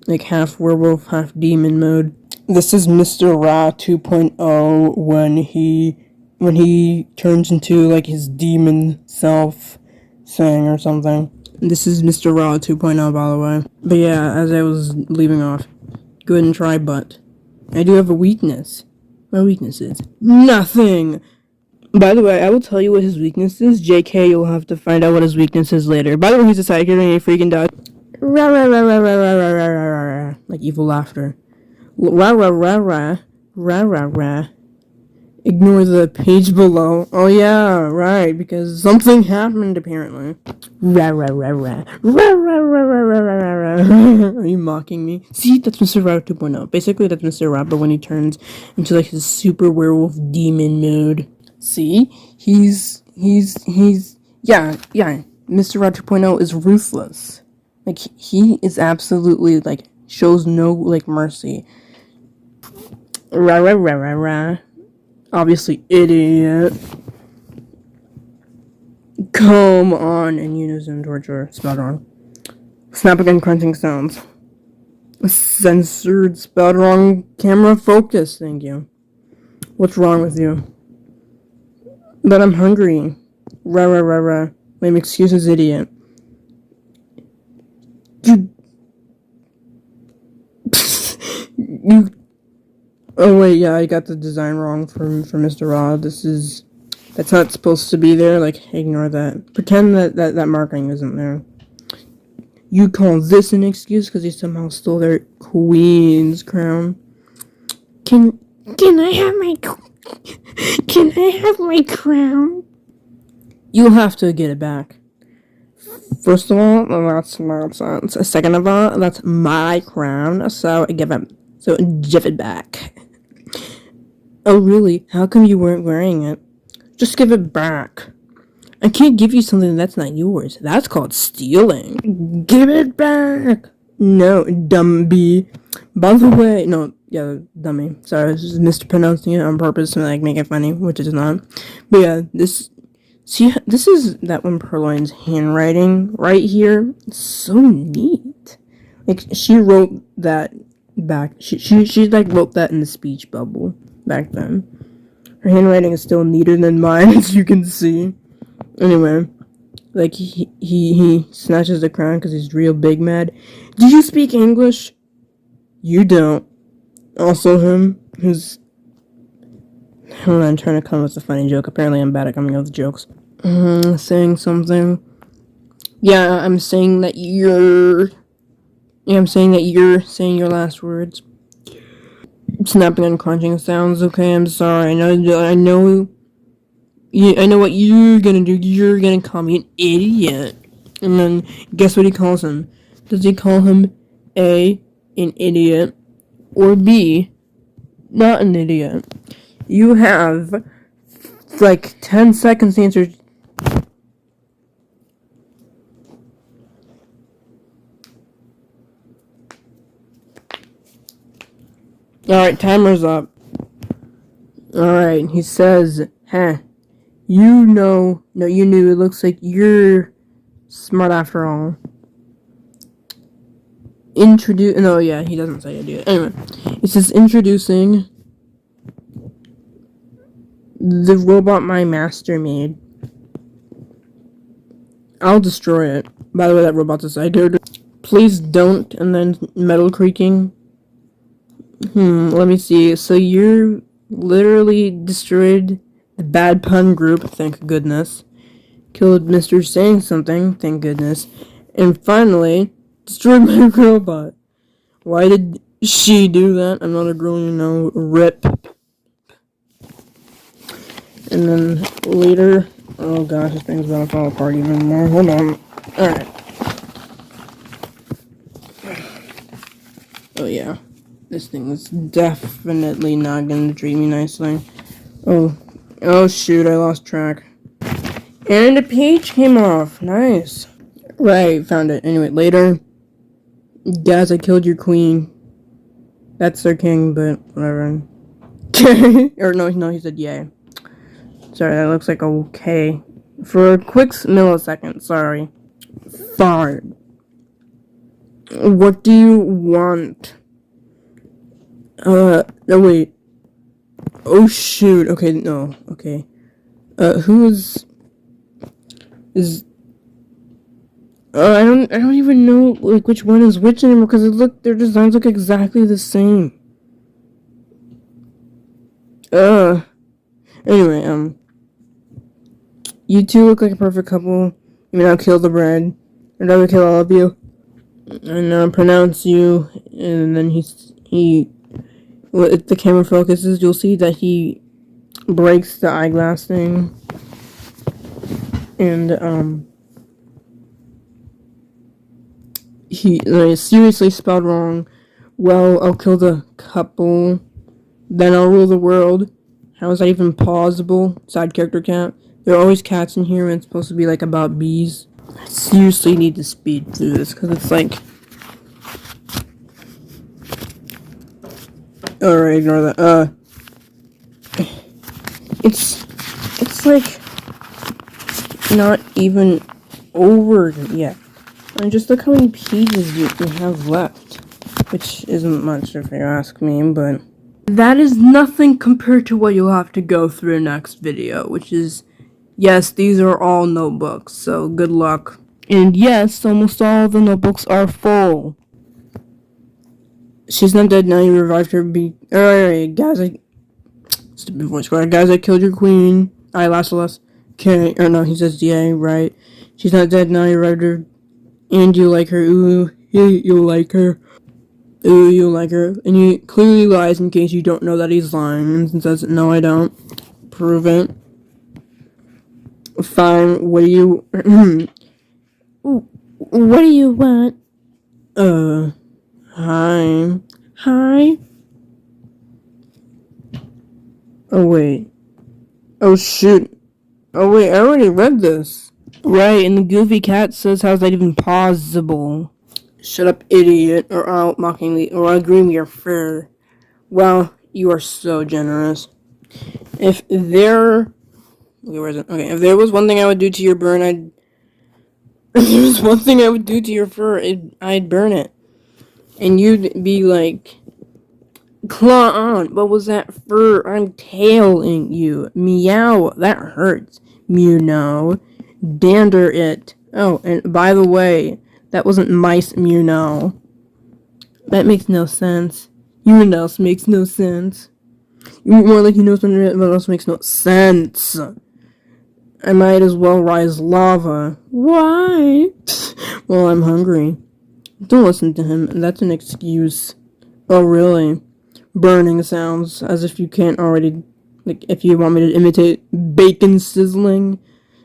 Like half werewolf, half demon mode. This is Mr. Ra 2.0 when he turns into like his demon self thing or something. This is Mr. Ra 2.0, by the way. But yeah, as I was leaving off, go ahead and try butt. I do have a weakness. My weakness is nothing. By the way, I will tell you what his weakness is. JK, you'll have to find out what his weakness is later. By the way, he's a sidekick and he freaking died. Rah, rah, rah, rah, rah, rah, rah, rah, rah, rah. Like evil laughter. Rah, rah, rah, rah, rah, rah, rah. Ignore the page below. Oh yeah, right, because something happened apparently. Rah, rah, rah, rah. Rah, rah, rah, rah, rah, rah, rah. Are you mocking me? See, that's Mr. Ra 2.0. Basically, that's Mr. Ra, but when he turns into like his super werewolf demon mode. See? He's yeah. Mr. Ra 2.0 is ruthless. Like, he is absolutely, like, shows no, like, mercy. Rah, rah, rah, rah, rah. Obviously, idiot. Come on, in unison, torture. Spelled wrong. Snapping and crunching sounds. Censored, spelled wrong, camera focus, thank you. What's wrong with you? But I'm hungry. Rah, rah, rah, rah. My excuse is idiot. You. Oh wait, yeah, I got the design wrong for Mr. Raw. That's not supposed to be there. Like, ignore that. Pretend that marking isn't there. You call this an excuse because he somehow stole their queen's crown? Can I have my crown? You'll have to get it back. First of all, that's nonsense. Second of all, that's my crown, so give it back. Oh really? How come you weren't wearing it? Just give it back. I can't give you something that's not yours. That's called stealing. Give it back. No, dummy. By the way, no, yeah, dummy. Sorry, I was just mispronouncing it on purpose to like make it funny, which is not. But yeah, this is that one Purloin's handwriting right here. It's so neat. Like she wrote that back. She like wrote that in the speech bubble back then. Her handwriting is still neater than mine, as you can see. Anyway, like he snatches the crown because he's real big mad. Do you speak English? You don't. Also him, who's... Hold on, I'm trying to come up with a funny joke. Apparently I'm bad at coming up with jokes. Saying something. Yeah, I'm saying that you're... Yeah, I'm saying that you're saying your last words. Snapping and crunching sounds. Okay, I'm sorry. I know what you're gonna do. You're gonna call me an idiot. And then, guess what he calls him? Does he call him A, an idiot, or B, not an idiot? You have, like, 10 seconds to answer. Alright, timer's up. Alright, he says, you knew, it looks like you're smart after all. No, yeah, he doesn't say idiot. Anyway, it says introducing the robot my master made. I'll destroy it. By the way, that robot's a psycho. Please don't, and then metal creaking. Let me see. So you're literally destroyed the bad pun group, thank goodness. Killed Mr. Saying Something, thank goodness. And finally, destroyed my robot. Why did she do that? I'm not a girl, you know. Rip. And then later, oh gosh, this thing's about to fall apart even more. Hold on. Alright. Oh yeah. This thing is definitely not gonna treat me nicely. Oh shoot, I lost track. And the page came off. Nice. Right, found it. Anyway, later. Guys, I killed your queen. That's their king, but whatever. Or no, he said yay. Sorry, that looks like okay. For a quick millisecond, sorry. Fine. What do you want? No, wait. Oh, shoot. Okay, no. Okay. Who is... I don't even know, like, which one is which anymore, because their designs look exactly the same. Anyway, you two look like a perfect couple. You mean I'll kill the bride. And I will kill all of you. And, pronounce you, and then if the camera focuses, you'll see that he breaks the eyeglass thing. And, he seriously spelled wrong. Well, I'll kill the couple. Then I'll rule the world. How is that even plausible? Side character cat. There are always cats in here, and it's supposed to be, like, about bees. I seriously need to speed through this, because it's, like... Alright, ignore that. It's, like... not even over yet. And just look how many pages you have left. Which isn't much if you ask me, but... That is nothing compared to what you'll have to go through next video, which is... Yes, these are all notebooks, so good luck. And yes, almost all of the notebooks are full. She's not dead now, you revived her. Alright, guys, Stupid voice crack. Guys, I killed your queen. Last. Okay, or no, he says yeah, right. She's not dead now, you revived her. And you like her. Ooh, you like her. Ooh, you like her. And he clearly lies in case you don't know that he's lying. And says, no, I don't. Prove it. Fine, what do you... What do you want? Hi. Hi? Oh, wait. Oh, shoot. Oh, wait, I already read this. Right, and the goofy cat says, how's that even possible? Shut up, idiot, or I'll mockingly, or I'll agree with your fur. Wow, you are so generous. If there... Okay, where is it? Okay, if there was one thing I would do to your burn, If there was one thing I would do to your fur, I'd burn it. And you'd be like... Claw on, what was that fur? I'm tailing you. Meow, that hurts. Meow. Dander it. Oh, and by the way, that wasn't mice, meow. That makes no sense. What else makes no sense? More like you know something what else makes no sense. I might as well rise lava. Why? Well, I'm hungry. Don't listen to him. That's an excuse. Oh, really? Burning sounds, as if you can't already, like, if you want me to imitate bacon sizzling,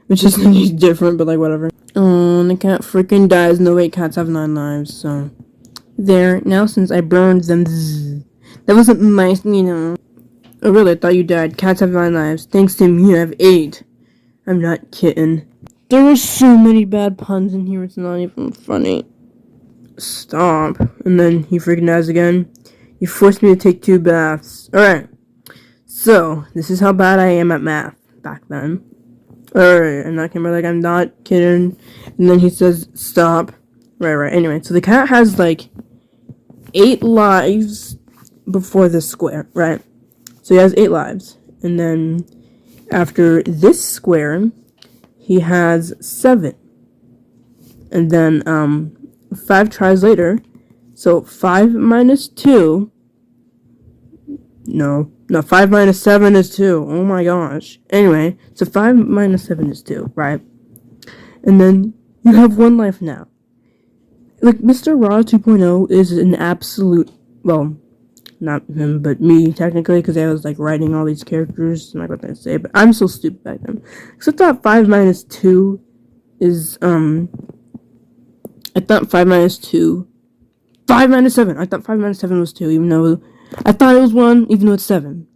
which is different, but, like, whatever. Oh, and the cat freaking dies. No, wait, cats have 9 lives, so. There, now since I burned them, that wasn't nice, you know. Oh, really? I thought you died. Cats have 9 lives. Thanks to me, you have 8. I'm not kidding. There are so many bad puns in here, it's not even funny. Stop. And then he freaking dies again. You forced me to take 2 baths. Alright. So, this is how bad I am at math back then. Alright, I'm not kidding, like, I'm not kidding. And then he says, stop. Right. Anyway, so the cat has, like, 8 lives before this square, right? So he has 8 lives. And then, after this square, he has 7. And then, 5 tries later. So, 5 minus 2... No, 5 minus 7 is 2. Oh my gosh. Anyway, so 5 minus 7 is 2, right? And then, you have 1 life now. Like, Mr. Raw 2.0 is an absolute... Well, not him, but me, technically, because I was, like, writing all these characters. I'm not going to say, but I'm so stupid back then. Except that 5 minus 2 is, I thought 5 minus 2... 5 minus 7! I thought 5 minus 7 was 2, even though... I thought it was 1, even though it's 7.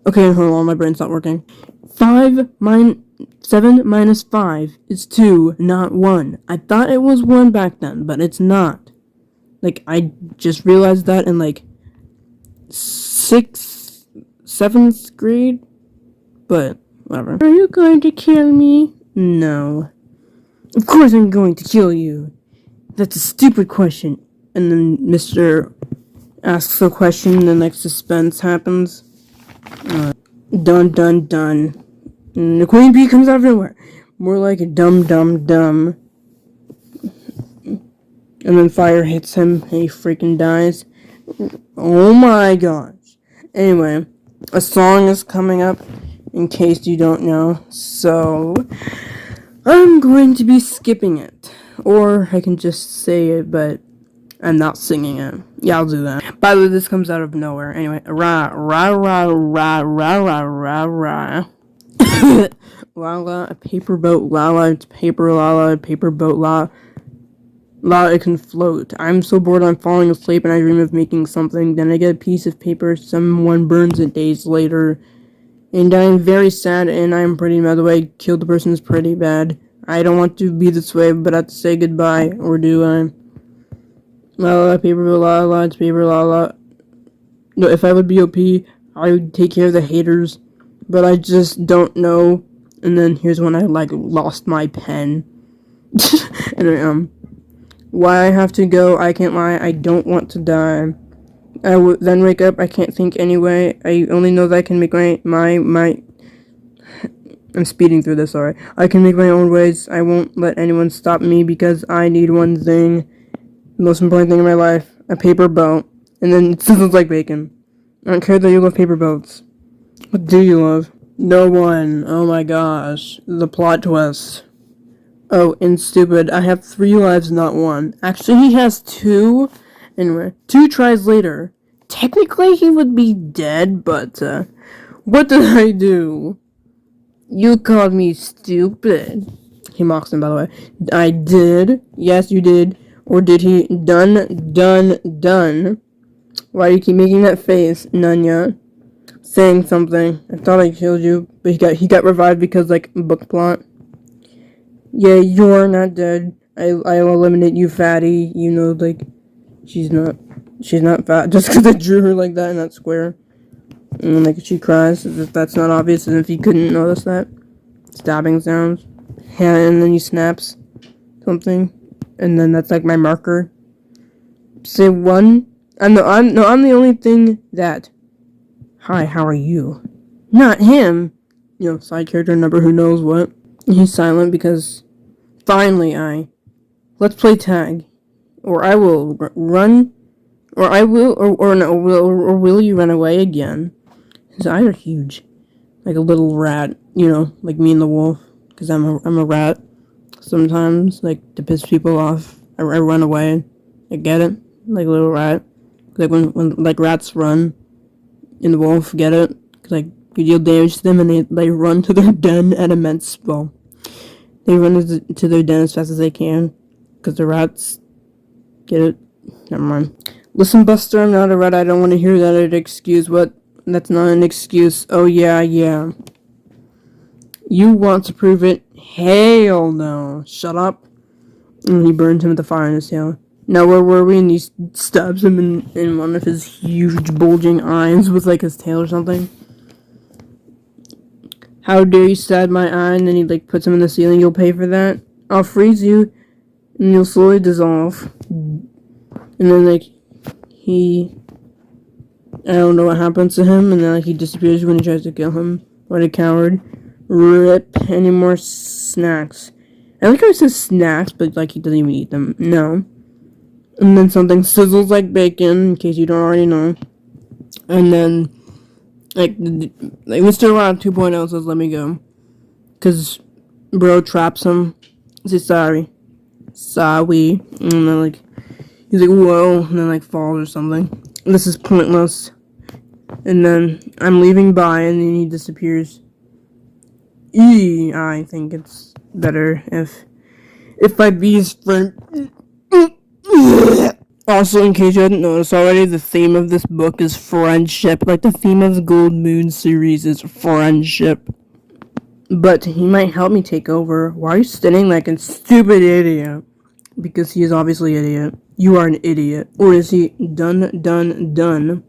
Okay, hold on, my brain's not working. 7 minus 5 is 2, not 1. I thought it was 1 back then, but it's not. Like, I just realized that in, like, 7th grade? But, whatever. Are you going to kill me? No. Of course I'm going to kill you. That's a stupid question. And then Mr. asks a question, and like suspense happens. Dun dun dun. And the queen bee comes out of nowhere. More like a dum dum dum. And then fire hits him, and he freaking dies. Oh my gosh. Anyway, a song is coming up, in case you don't know. So, I'm going to be skipping it. Or I can just say it, but I'm not singing it. Yeah, I'll do that. By the way, this comes out of nowhere. Anyway, rah, rah, rah, rah, rah, rah, rah, rah. Lala, a paper boat, Lala, it's paper, Lala, paper boat, Lala. Lala, it can float. I'm so bored I'm falling asleep and I dream of making something. Then I get a piece of paper, someone burns it days later. And I'm very sad and I'm pretty mad. The way I killed the person is pretty bad. I don't want to be this way, but I have to say goodbye. Or do I? La paper, la it's paper, la. No, if I would be OP, I would take care of the haters. But I just don't know. And then here's when I, like, lost my pen. Anyway, why I have to go, I can't lie, I don't want to die. I would then wake up, I can't think anyway. I only know that I can make my I'm speeding through this, alright. I can make my own ways. I won't let anyone stop me because I need one thing. The most important thing in my life, a paper boat. And then it sizzles like bacon. I don't care that you love paper boats. What do you love? No one. Oh my gosh. The plot twist. Oh, and stupid. I have 3 lives, not 1. Actually, he has 2. Anyway, 2 tries later. Technically, he would be dead, but, what did I do? You called me stupid. He mocks him, by the way. I did. Yes, you did. Or did he? Done. Why do you keep making that face, Nunya? Saying something. I thought I killed you, but he got revived because, like, book plot. Yeah, you're not dead. I'll eliminate you, fatty. You know, like, she's not fat just because I drew her like that in that square. And then, like, she cries, if that's not obvious, and if you couldn't notice that. Stabbing sounds. Yeah, and then he snaps something. And then that's, like, my marker. Say 1. I'm the only thing that... Hi, how are you? Not him! You know, side character number who knows what. He's silent because... Finally, let's play tag. Or I will run... Or I will... Or will you run away again? His eyes are huge. Like a little rat. You know, like me and the wolf. Because I'm a rat. Sometimes, like, to piss people off. I run away. I get it? Like a little rat. Like when like rats run in the wolf, get it? Cause like you deal damage to them and they run to their den at immense well. They run to their den as fast as they can. Cause the rats get it? Never mind. Listen, Buster, I'm not a rat. I don't want to hear that excuse. What? That's not an excuse. Oh yeah. You want to prove it? Hell no. Shut up. And he burns him with the fire in his tail. Now where were we? And he stabs him in one of his huge bulging eyes with like his tail or something. How dare you stab my eye? And then he like puts him in the ceiling. You'll pay for that. I'll freeze you, and you'll slowly dissolve. And then like I don't know what happens to him, and then like he disappears when he tries to kill him. What a coward! Rip. Any more snacks? I like how he says snacks, but like he doesn't even eat them. No. And then something sizzles like bacon, in case you don't already know. And then, like Mr. Wild 2.0 says, let me go. Because bro traps him. Says sorry. Sorry. And then, like, he's like, whoa. And then, like, falls or something. This is pointless. And then, I'm leaving by, and then he disappears. I think it's better if I be his friend. Also, in case you hadn't noticed already, the theme of this book is friendship. Like, the theme of the Gold Moon series is friendship. But he might help me take over. Why are you standing like a stupid idiot? Because he is obviously an idiot. You are an idiot. Or is he done?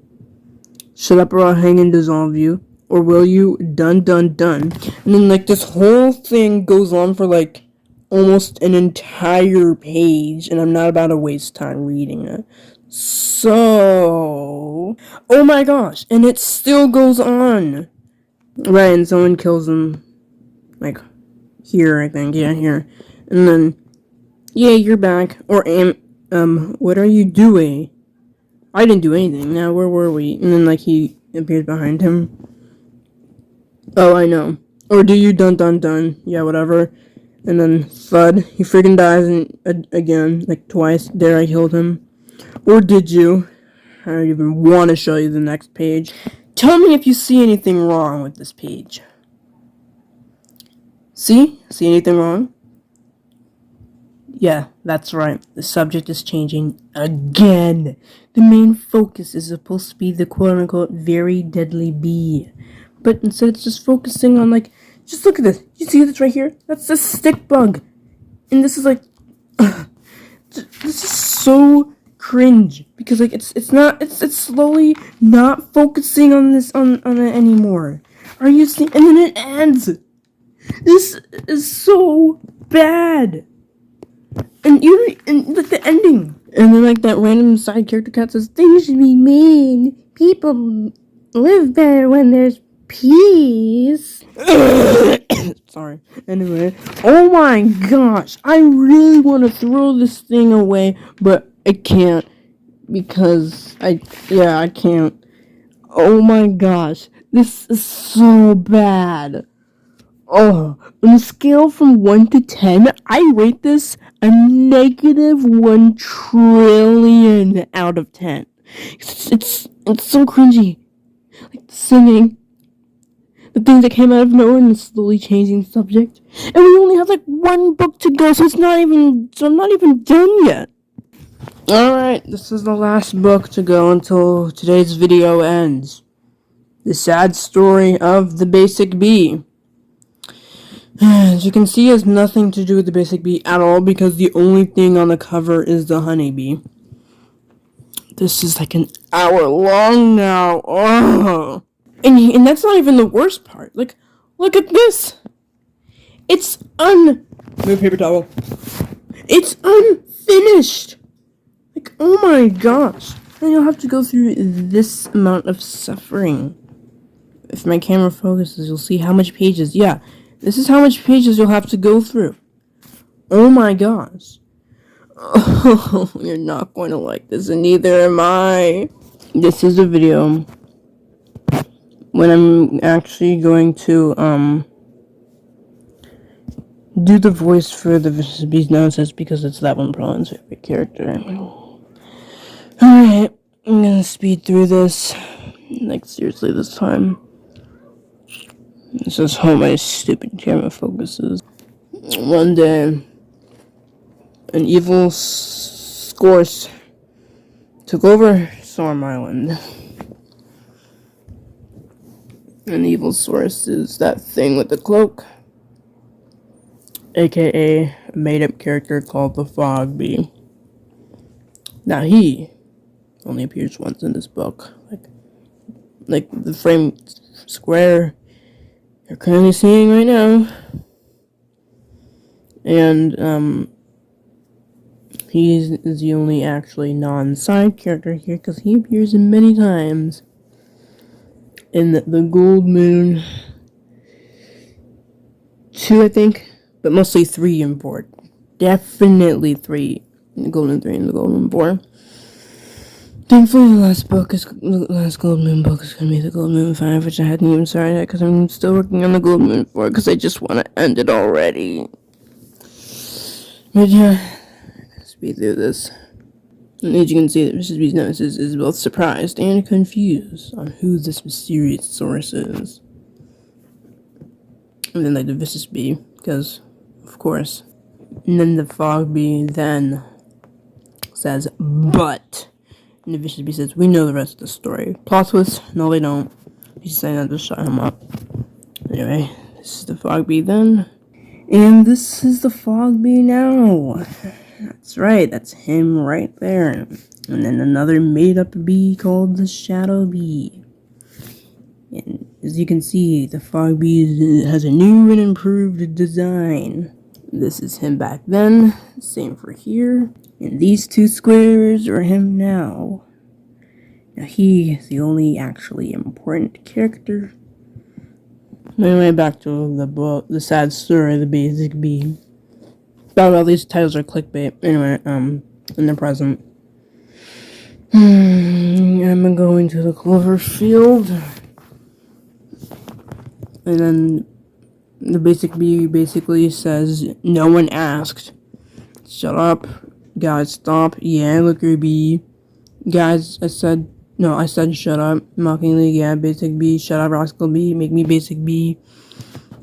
Shut up or I'll hang and dissolve you. Or will you done? And then, like, this whole thing goes on for, like, almost an entire page. And I'm not about to waste time reading it. So... Oh my gosh. And it still goes on. Right, and someone kills him. Like, here, I think. Yeah, here. And then... Yeah, you're back. Or what are you doing? I didn't do anything. Now, where were we? And then, like, he appears behind him. Oh, I know. Or do you dun? Yeah, whatever. And then, thud. He freaking dies again. Like, twice. There, I killed him. Or did you? I don't even want to show you the next page. Tell me if you see anything wrong with this page. See? See anything wrong? Yeah, that's right. The subject is changing again. The main focus is supposed to be the quote-unquote very deadly bee. But instead it's just focusing on, like, just look at this. You see this right here? That's the stick bug. And this is like, this is so cringe. Because, like, it's slowly not focusing on this, on it anymore. Are you seeing? And then it ends. This is so bad. And like the ending. And then like that random side character cat says, things should be mean. People live better when there's peace. Sorry. Anyway. Oh my gosh. I really want to throw this thing away, but I can't. Because I can't. Oh my gosh. This is so bad. Oh, on a scale from 1 to 10, I rate this a -1 trillion out of 10. It's so cringy. Like the singing, the things that came out of nowhere, and the slowly changing subject. And we only have like one book to go, so I'm not even done yet. Alright, this is the last book to go until today's video ends. The sad story of the basic bee. As you can see, it has nothing to do with the basic bee at all, because the only thing on the cover is the honeybee. This is like an hour long now. Oh. And that's not even the worst part. Like, look at this. It's Move paper towel. It's unfinished. Like, oh my gosh. And you'll have to go through this amount of suffering. If my camera focuses, you'll see how much pages. Yeah. This is how much pages you'll have to go through. Oh my gosh. Oh, you're not going to like this, and neither am I. This is a video when I'm actually going to, do the voice for the Vicious Beast nonsense, because it's that one Bron's favorite character. Alright, I'm gonna speed through this. Like, seriously, this time. This is how my stupid camera focuses. One day, an evil Scorse took over Storm Island. An evil source is that thing with the cloak, aka a made-up character called the Fog Bee. Now he only appears once in this book. Like the frame square you're currently seeing right now. And, he is the only actually non-side character here, because he appears many times in the Gold Moon 2, I think, but mostly 3 and 4. Definitely 3. The Golden 3 and the Golden 4. Thankfully, the last Gold Moon book is gonna be the Gold Moon 5, which I hadn't even started yet, because I'm still working on the Gold Moon 4, because I just want to end it already. But yeah, speed through this. And as you can see, that Mrs. B's notices is both surprised and confused on who this mysterious source is. And then, like, the Vicious Bee, because, of course. And then the Fog Bee then says, but. And the Vicious Bee says, we know the rest of the story. Plot twist? No, they don't. He's saying that to shut him up. Anyway, this is the Fog Bee then. And this is the Fog Bee now. That's right, that's him right there. And then another made-up bee called the Shadow Bee. And as you can see, the Fog Bee has a new and improved design. This is him back then, same for here. And these two squares are him now. Now he is the only actually important character. Anyway, back to the book, the sad story of the Basic Bee. Well, these titles are clickbait. Anyway, in the present. I'm going to the clover field. And then the Basic Bee basically says, no one asked. Shut up. Guys, stop. Yeah, Looker Bee. Guys, I said shut up. Mockingly, yeah, Basic Bee. Shut up, Rascal Bee. Make me Basic Bee.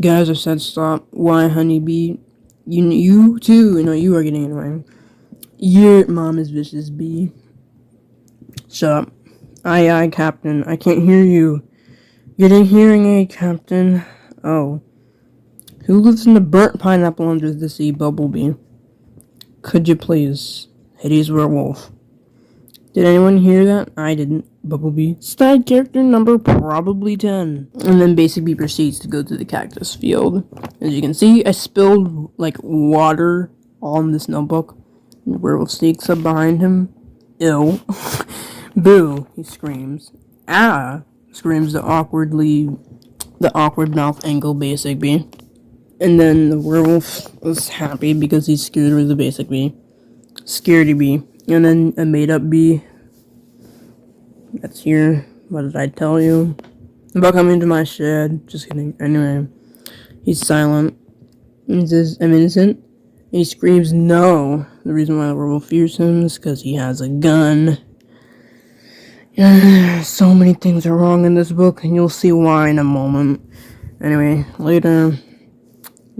Guys, I said stop. Why, Honey Bee? You too. No, you are getting annoying. Your mom is Vicious Bee. Shut up. Aye, Captain. I can't hear you. Getting hearing aid, Captain. Oh. Who lives in the burnt pineapple under the sea, Bumblebee? Could you please? Hideous werewolf. Did anyone hear that? I didn't. Bumblebee. Side character number probably 10. And then Basic Bee proceeds to go to the cactus field. As you can see, I spilled, water on this notebook. The werewolf sneaks up behind him. Ew. Boo, he screams. Ah, screams the awkward mouth angle Basic Bee. And then the werewolf was happy because he's scared of the Basic Bee. Scaredy Bee. And then a made-up bee. That's here. What did I tell you? About coming to my shed. Just kidding. Anyway. He's silent. He says, I'm innocent. And he screams, no. The reason why the werewolf fears him is because he has a gun. So many things are wrong in this book, and you'll see why in a moment. Anyway, later.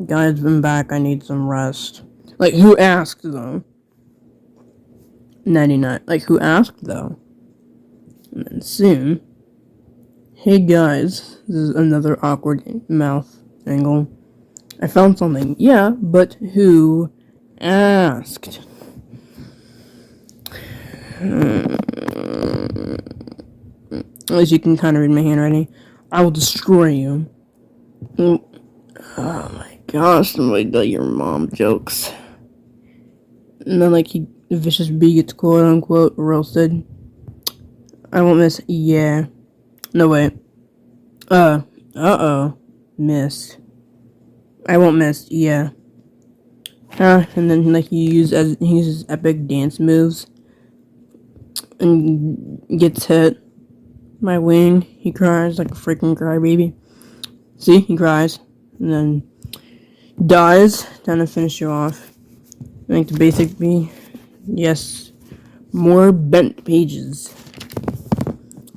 Guys, been back. I need some rest. Who asked, though? 99. Who asked, though? And then soon. Hey, guys. This is another awkward mouth angle. I found something. Yeah, but who asked? As you can kind of read my handwriting. I will destroy you. Oh my gosh, somebody got your mom jokes. And then, the Vicious Bee gets quote-unquote roasted. I won't miss, yeah. No, wait. Missed. I won't miss, yeah. And then, he uses epic dance moves. And gets hit. My wing, he cries like a freaking crybaby. See, he cries. And then dies. Time to finish you off. The Basic Bee. Yes. More bent pages.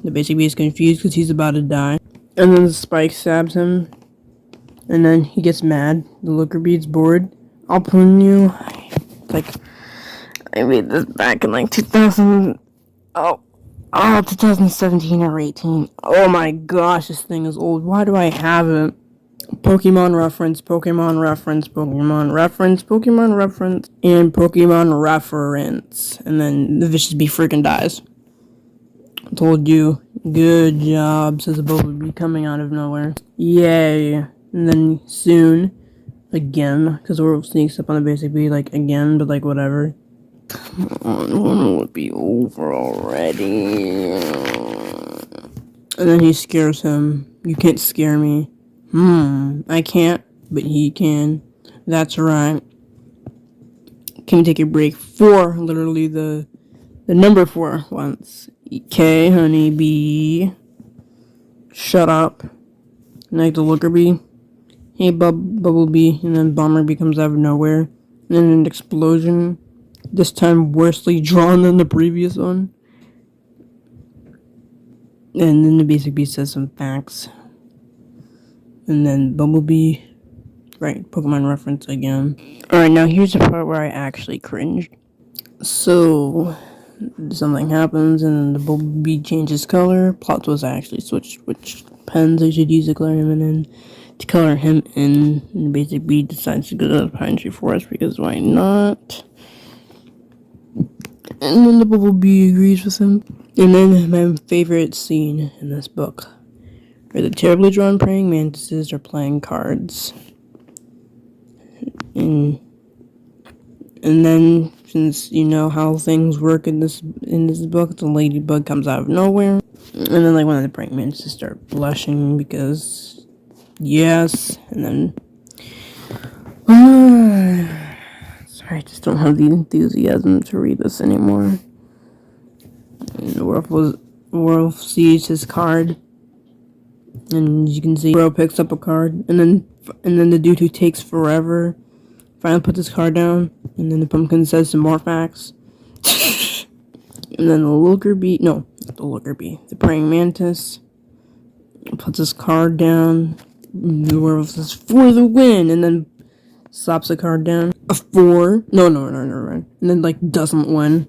The Basic Bee is confused because he's about to die. And then the spike stabs him. And then he gets mad. The Looker Bee's bored. I'll pun you. I made this back in 2000. 2017 or 18. Oh my gosh, this thing is old. Why do I have it? Pokemon reference, Pokemon reference, Pokemon reference, Pokemon reference, and Pokemon reference. And then the Vicious Bee freaking dies. I told you. Good job, says the Bumblebee coming out of nowhere. Yay. And then soon, again, because the werewolf sneaks up on the Basic Bee, again, but whatever. Come on, it would be over already. And then he scares him. You can't scare me. I can't, but he can. That's right. Can we take a break? 4, literally the number 4 once. Okay, honeybee. Shut up. The Looker Bee. Hey, Bumblebee. And then Bomberbee comes out of nowhere. And then an explosion. This time worsely drawn than the previous one. And then the Basic Bee says some facts. And then Bumblebee. Right, Pokemon reference again. Alright, now here's the part where I actually cringed. So something happens and the bumblebee changes color. Plot twist, I actually switched which pens I should use to color him in. To color him in, and basically decides to go to the pine tree forest because why not? And then the bumblebee agrees with him. And then my favorite scene in this book, where the terribly drawn praying mantises are playing cards. And then, since you know how things work in this book, the ladybug comes out of nowhere. And then, like, one of the praying mantises start blushing because, yes. And then, sorry, I just don't have the enthusiasm to read this anymore. And the wolf sees his card, and you can see Bro picks up a card, and then the dude who takes forever finally puts his card down, and then the pumpkin says some more facts. And then the praying mantis puts his card down. The werewolf says, "For the win!" and then slaps the card down. A 4. No. And then, like, doesn't win.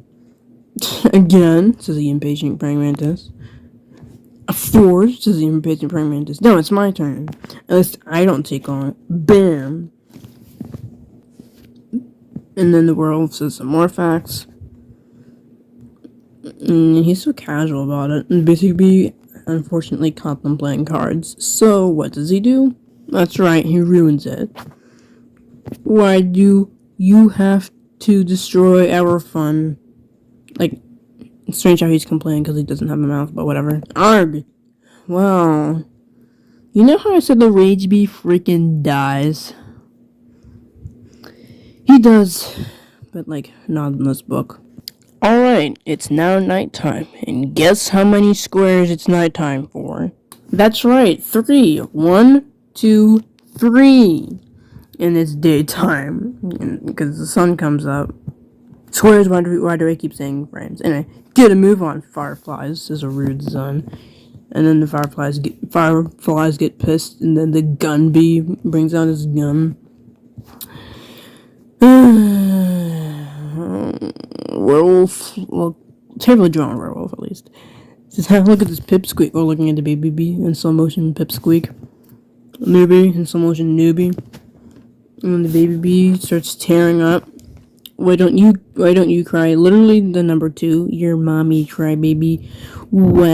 Again, says the impatient praying mantis. A 4, says the impatient praying mantis. No, it's my turn. At least I don't take on it. Bam! And then the werewolf says some more facts. And he's so casual about it. And basically, unfortunately, caught them playing cards. So, what does he do? That's right, he ruins it. Why do you have to destroy our fun? Like, it's strange how he's complaining because he doesn't have a mouth, but whatever. Arg! Well, you know how I said the rage bee freaking dies? He does, but, like, not in this book. Alright, it's now nighttime, and guess how many squares it's nighttime for? That's right, 3. 1, 2, 3. And it's daytime, because the sun comes up. Squares, why do I keep saying frames? Anyway, get a move on, fireflies, says a rude son. And then the fireflies get pissed, and then the gun bee brings out his gun. Werewolf, well, terribly drawn werewolf at least. Says, look at this pipsqueak. We're looking at the baby bee in slow motion pipsqueak. Newbie in slow motion newbie. And then the baby bee starts tearing up. Why don't you cry? Literally the number 2. Your mommy cry, baby. Wah.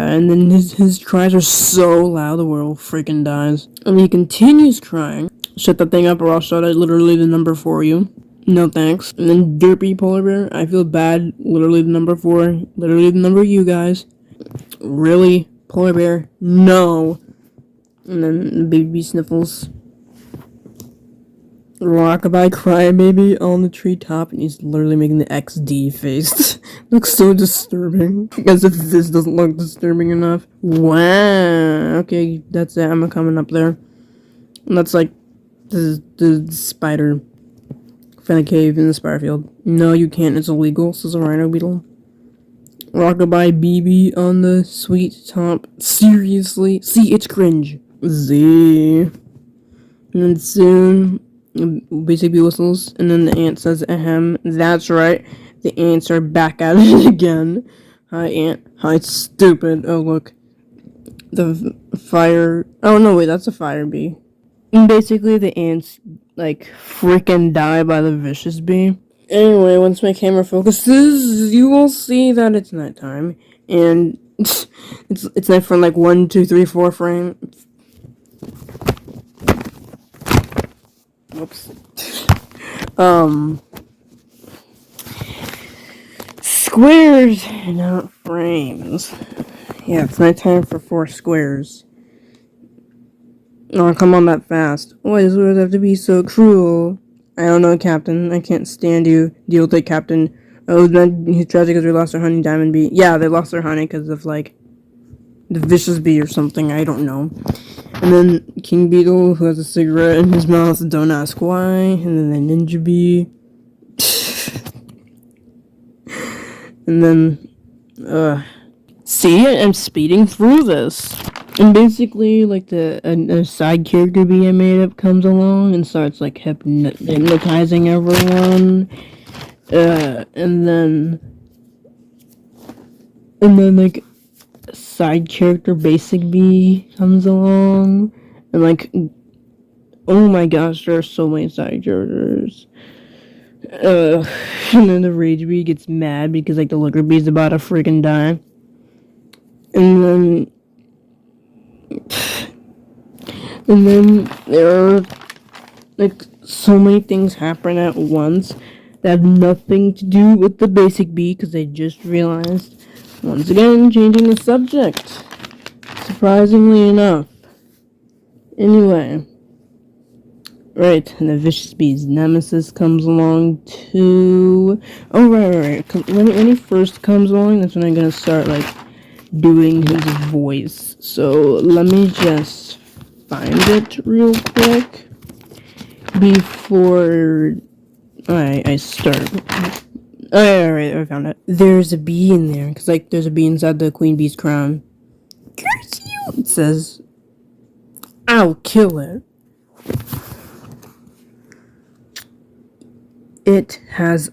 And then his cries are so loud the werewolf freaking dies. And he continues crying. Shut that thing up or I'll shut it. Literally the number 4 you. No thanks. And then derpy polar bear. I feel bad. Literally the number 4. Literally the number you guys. Really? Polar bear? No. And then the baby bee sniffles. Rockabye crybaby on the treetop, and he's literally making the XD face. Looks so disturbing. As if this doesn't look disturbing enough. Wow. Okay, that's it. I'm coming up there. And that's like the spider. Find a cave in the spider field. No, you can't. It's illegal, says a rhino beetle. Rockabye BB on the sweet top. Seriously? See, it's cringe. Z. And then soon, basically whistles, and then the ant says, ahem. That's right. The ants are back at it again. Hi, ant. Hi, stupid. Oh, look. The fire. Oh, no, wait, that's a fire bee. And basically, the ants, like, freaking die by the vicious bee. Anyway, once my camera focuses, you will see that it's nighttime. And it's night from, like, 1, 2, 3, 4 frames. Whoops. Squares, not frames. Yeah, it's nighttime for 4 squares. Oh, come on that fast. Why does it have to be so cruel? I don't know, Captain. I can't stand you. Deal with it, Captain. Oh, then he's tragic because they lost their honey, Diamond Bee. Yeah, they lost their honey because of, like, the vicious bee or something. I don't know. And then King Beetle, who has a cigarette in his mouth, don't ask why. And then the Ninja Bee. And then, see, I'm speeding through this. And basically, like a side character bee I made up comes along and starts like hypnotizing everyone, and then like side character basic bee comes along, and like oh my gosh, there are so many side characters. Uh, and then the rage bee gets mad because like the looker bee's about to freaking die, and then there are like so many things happen at once that have nothing to do with the basic bee because I just realized. Once again, changing the subject. Surprisingly enough. Anyway. Right, and the vicious bee's nemesis comes along too. Oh, right. When he first comes along, that's when I'm gonna start, like, doing his voice. So, let me just find it real quick before I start. Alright, I found it. There's a bee in there, because, like, there's a bee inside the queen bee's crown. Curse you! It says, I'll kill it. It has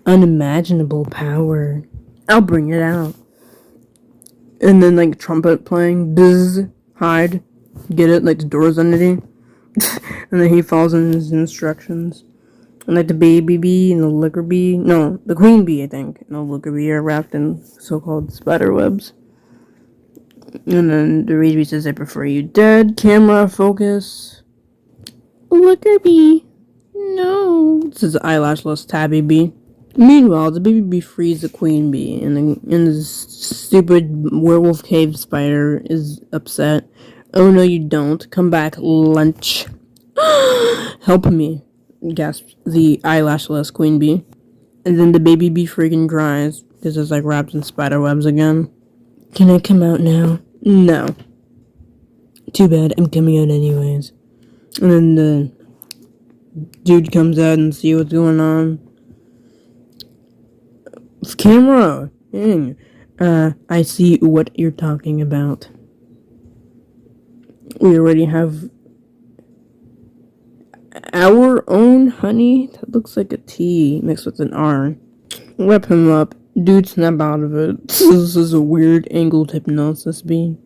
unimaginable power. I'll bring it out. And then, like, trumpet playing, buzz, hide, get it, like the door's underneath. And then he follows in his instructions. And like the baby bee and the liquor bee, no, the queen bee, I think, and the liquor bee are wrapped in so-called spider webs. And then the rage bee says, I prefer you dead. Camera, focus. Liquor bee. No. This is eyelashless tabby bee. Meanwhile, the baby bee frees the queen bee, and the stupid werewolf cave spider is upset. Oh no, you don't. Come back, lunch. Help me, gasps the eyelashless queen bee. And then the baby bee freaking cries because it's like wrapped in spider webs again. Can I come out now? No. Too bad, I'm coming out anyways. And then the dude comes out and see what's going on. Camera! Dang. I see what you're talking about. We already have our own honey. That looks like a T mixed with an R. Whip him up. Dude, snap out of it. This is a weird angled hypnosis bee.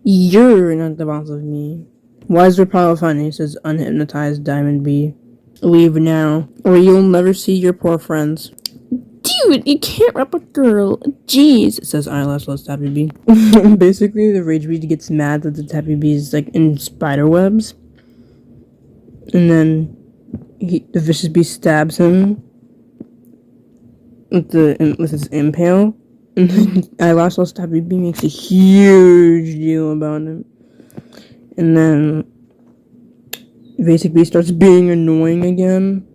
You're not the boss of me. Why is there pile of honey? Says unhypnotized diamond bee. Leave now, or you'll never see your poor friends. Dude, you can't rap a girl. Jeez, says eyelashless tabby bee. Basically, the rage bee gets mad that the tabby bee is like in spider webs, and then the vicious bee stabs him with his impale, and then eyelashless tabby bee makes a huge deal about him, and then basic bee starts being annoying again.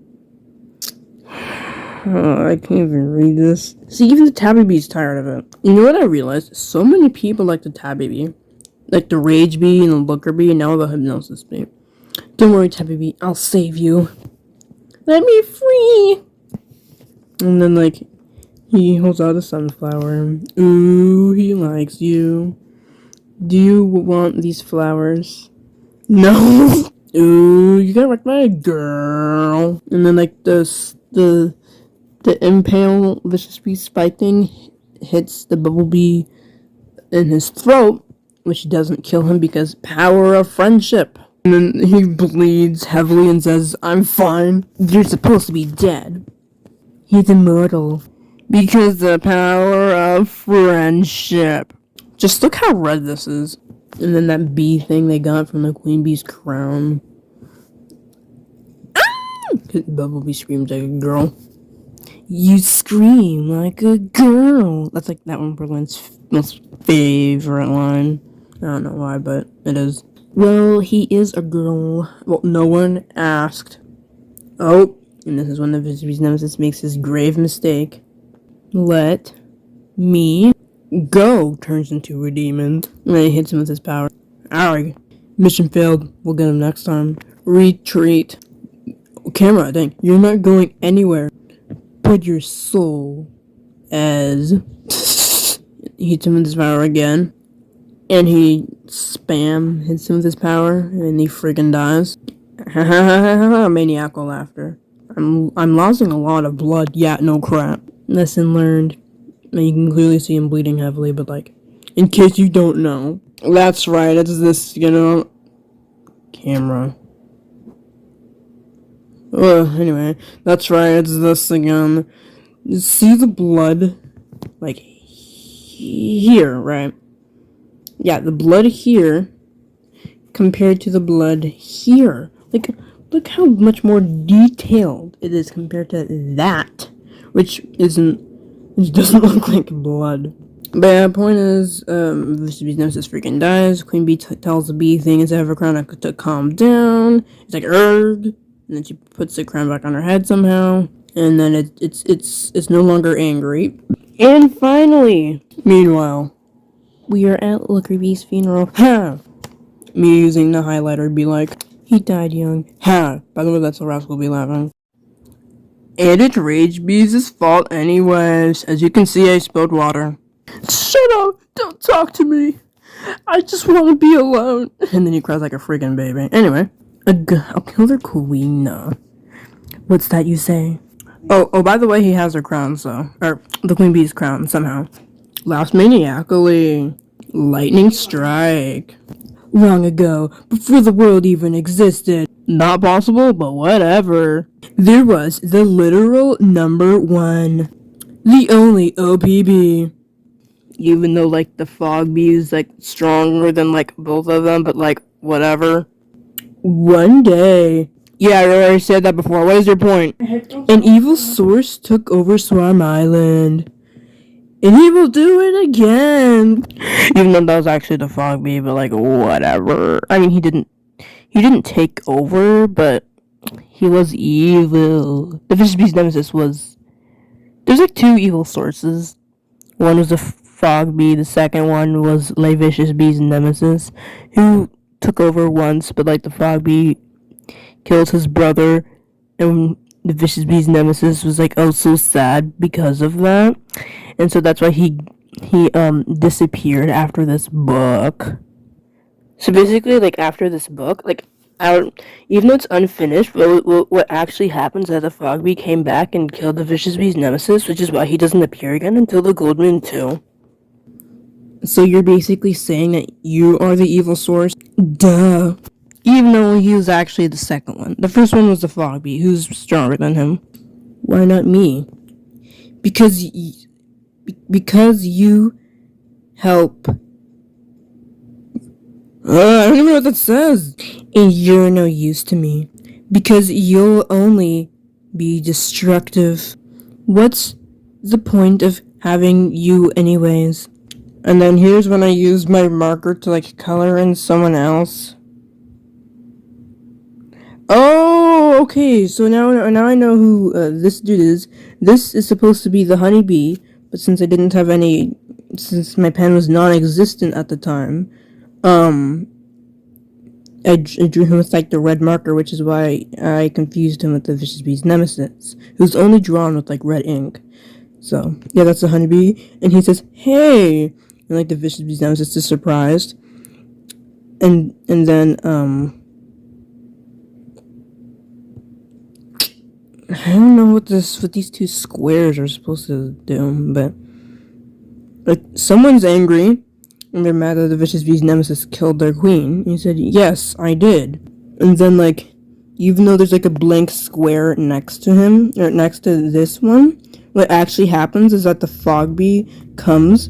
Oh, I can't even read this. See, even the tabby bee's tired of it. You know what I realized? So many people like the tabby bee. Like the rage bee and the looker bee and now the hypnosis bee. Don't worry, tabby bee. I'll save you. Let me free! And then, like, he holds out a sunflower. Ooh, he likes you. Do you want these flowers? No! Ooh, you gotta wreck my girl. And then, like, the impale vicious bee spike thing hits the bumblebee in his throat, which doesn't kill him because power of friendship. And then he bleeds heavily and says, I'm fine. You're supposed to be dead. He's immortal. Because the power of friendship. Just look how red this is. And then that bee thing they got from the queen bee's crown. Ah! Bumblebee screams like a girl. You scream like a girl. That's like that one Berlin's most favorite line. I don't know why, but it is. Well, he is a girl. Well, no one asked. Oh, and this is when the Vicious Nemesis makes his grave mistake. Let me go turns into a demon. And then he hits him with his power. Alright. Mission failed. We'll get him next time. Retreat. Camera, dang. You're not going anywhere. Put your soul as he hits him with his power again. and he hits him with his power, and he freaking dies. Maniacal laughter. I'm losing a lot of blood. Yeah, no crap. Lesson learned. And you can clearly see him bleeding heavily, but like, in case you don't know. That's right, it's this, camera. Anyway, that's right, it's this again. You see the blood? Like, here, right? Yeah, the blood here compared to the blood here. Like, look how much more detailed it is compared to that, which doesn't look like blood. But yeah, the point is, Vicious Bee's nemesis freaking dies. Queen Bee tells the bee thing instead of her crown to calm down. It's like, erg, and then she puts the crown back on her head somehow, and then it's no longer angry. And finally, meanwhile, we are at Looker Bee's funeral. Ha! Me using the highlighter be like, he died young. Ha! By the way, that's how Rascal will be laughing. And it's Rage Bees' fault anyways. As you can see, I spilled water. Shut up! Don't talk to me! I just want to be alone. And then he cries like a friggin' baby. Anyway, I'll kill their queen. What's that you say? Oh, by the way, he has her crown, or the Queen Bee's crown, somehow. Laughs maniacally. Lightning strike. Long ago, before the world even existed. Not possible, but whatever. There was the literal number one. The only OPB. Even though, like, the fog bee is, like, stronger than, like, both of them, but, like, whatever. One day. Yeah, I already said that before. What is your point? An evil source took over Swarm Island. And he will do it again. Even though that was actually the fog bee, but, like, whatever. I mean, he didn't take over, but he was evil. The Vicious Bee's nemesis was... There's, like, two evil sources. One was the fog bee, the second one was Le Vicious Bee's nemesis, who took over once, but like the fog bee killed his brother, and the Vicious Bee's nemesis was like, oh, so sad because of that, and so that's why he disappeared after this book. So basically, like, after this book, like, even though it's unfinished, what actually happens is that the fog bee came back and killed the Vicious Bee's nemesis, which is why he doesn't appear again until the Gold Moon 2. So you're basically saying that you are the evil source? Duh. Even though he was actually the second one. The first one was the fog bee, who's stronger than him. Why not me? Because you help. I don't even know what that says. And you're no use to me. Because you'll only be destructive. What's the point of having you anyways? And then here's when I use my marker to, like, color in someone else. Oh, okay, so now I know who this dude is. This is supposed to be the honeybee, but since since my pen was non-existent at the time, I drew him with, like, the red marker, which is why I confused him with the Vicious Bee's nemesis, who's only drawn with, like, red ink. So, yeah, that's the honeybee, and he says, hey! And, like, the Vicious Bee's nemesis is surprised. And then, I don't know what these two squares are supposed to do, but, like, someone's angry, and they're mad that the Vicious Bee's nemesis killed their queen. And he said, yes, I did. And then, like, even though there's, like, a blank square next to him, or next to this one, what actually happens is that the fog bee comes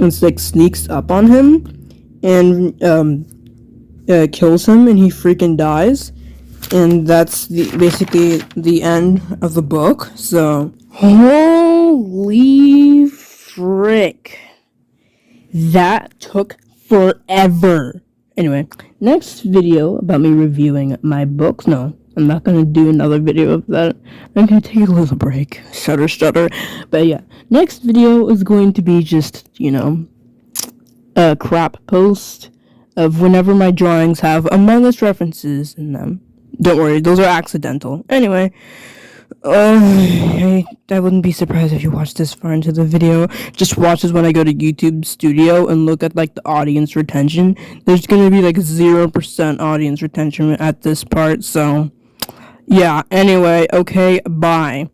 and, like, sneaks up on him and kills him, and he freaking dies. And that's basically the end of the book. So, holy frick, that took forever. Anyway, next video about me reviewing my books. No, I'm not gonna do another video of that. I'm gonna take a little break. Stutter. But yeah, next video is going to be just, a crap post of whenever my drawings have Among Us references in them. Don't worry, those are accidental. Anyway, I wouldn't be surprised if you watched this far into the video. Just watch this when I go to YouTube Studio and look at like the audience retention. There's gonna be like 0% audience retention at this part, so yeah, anyway, okay, bye.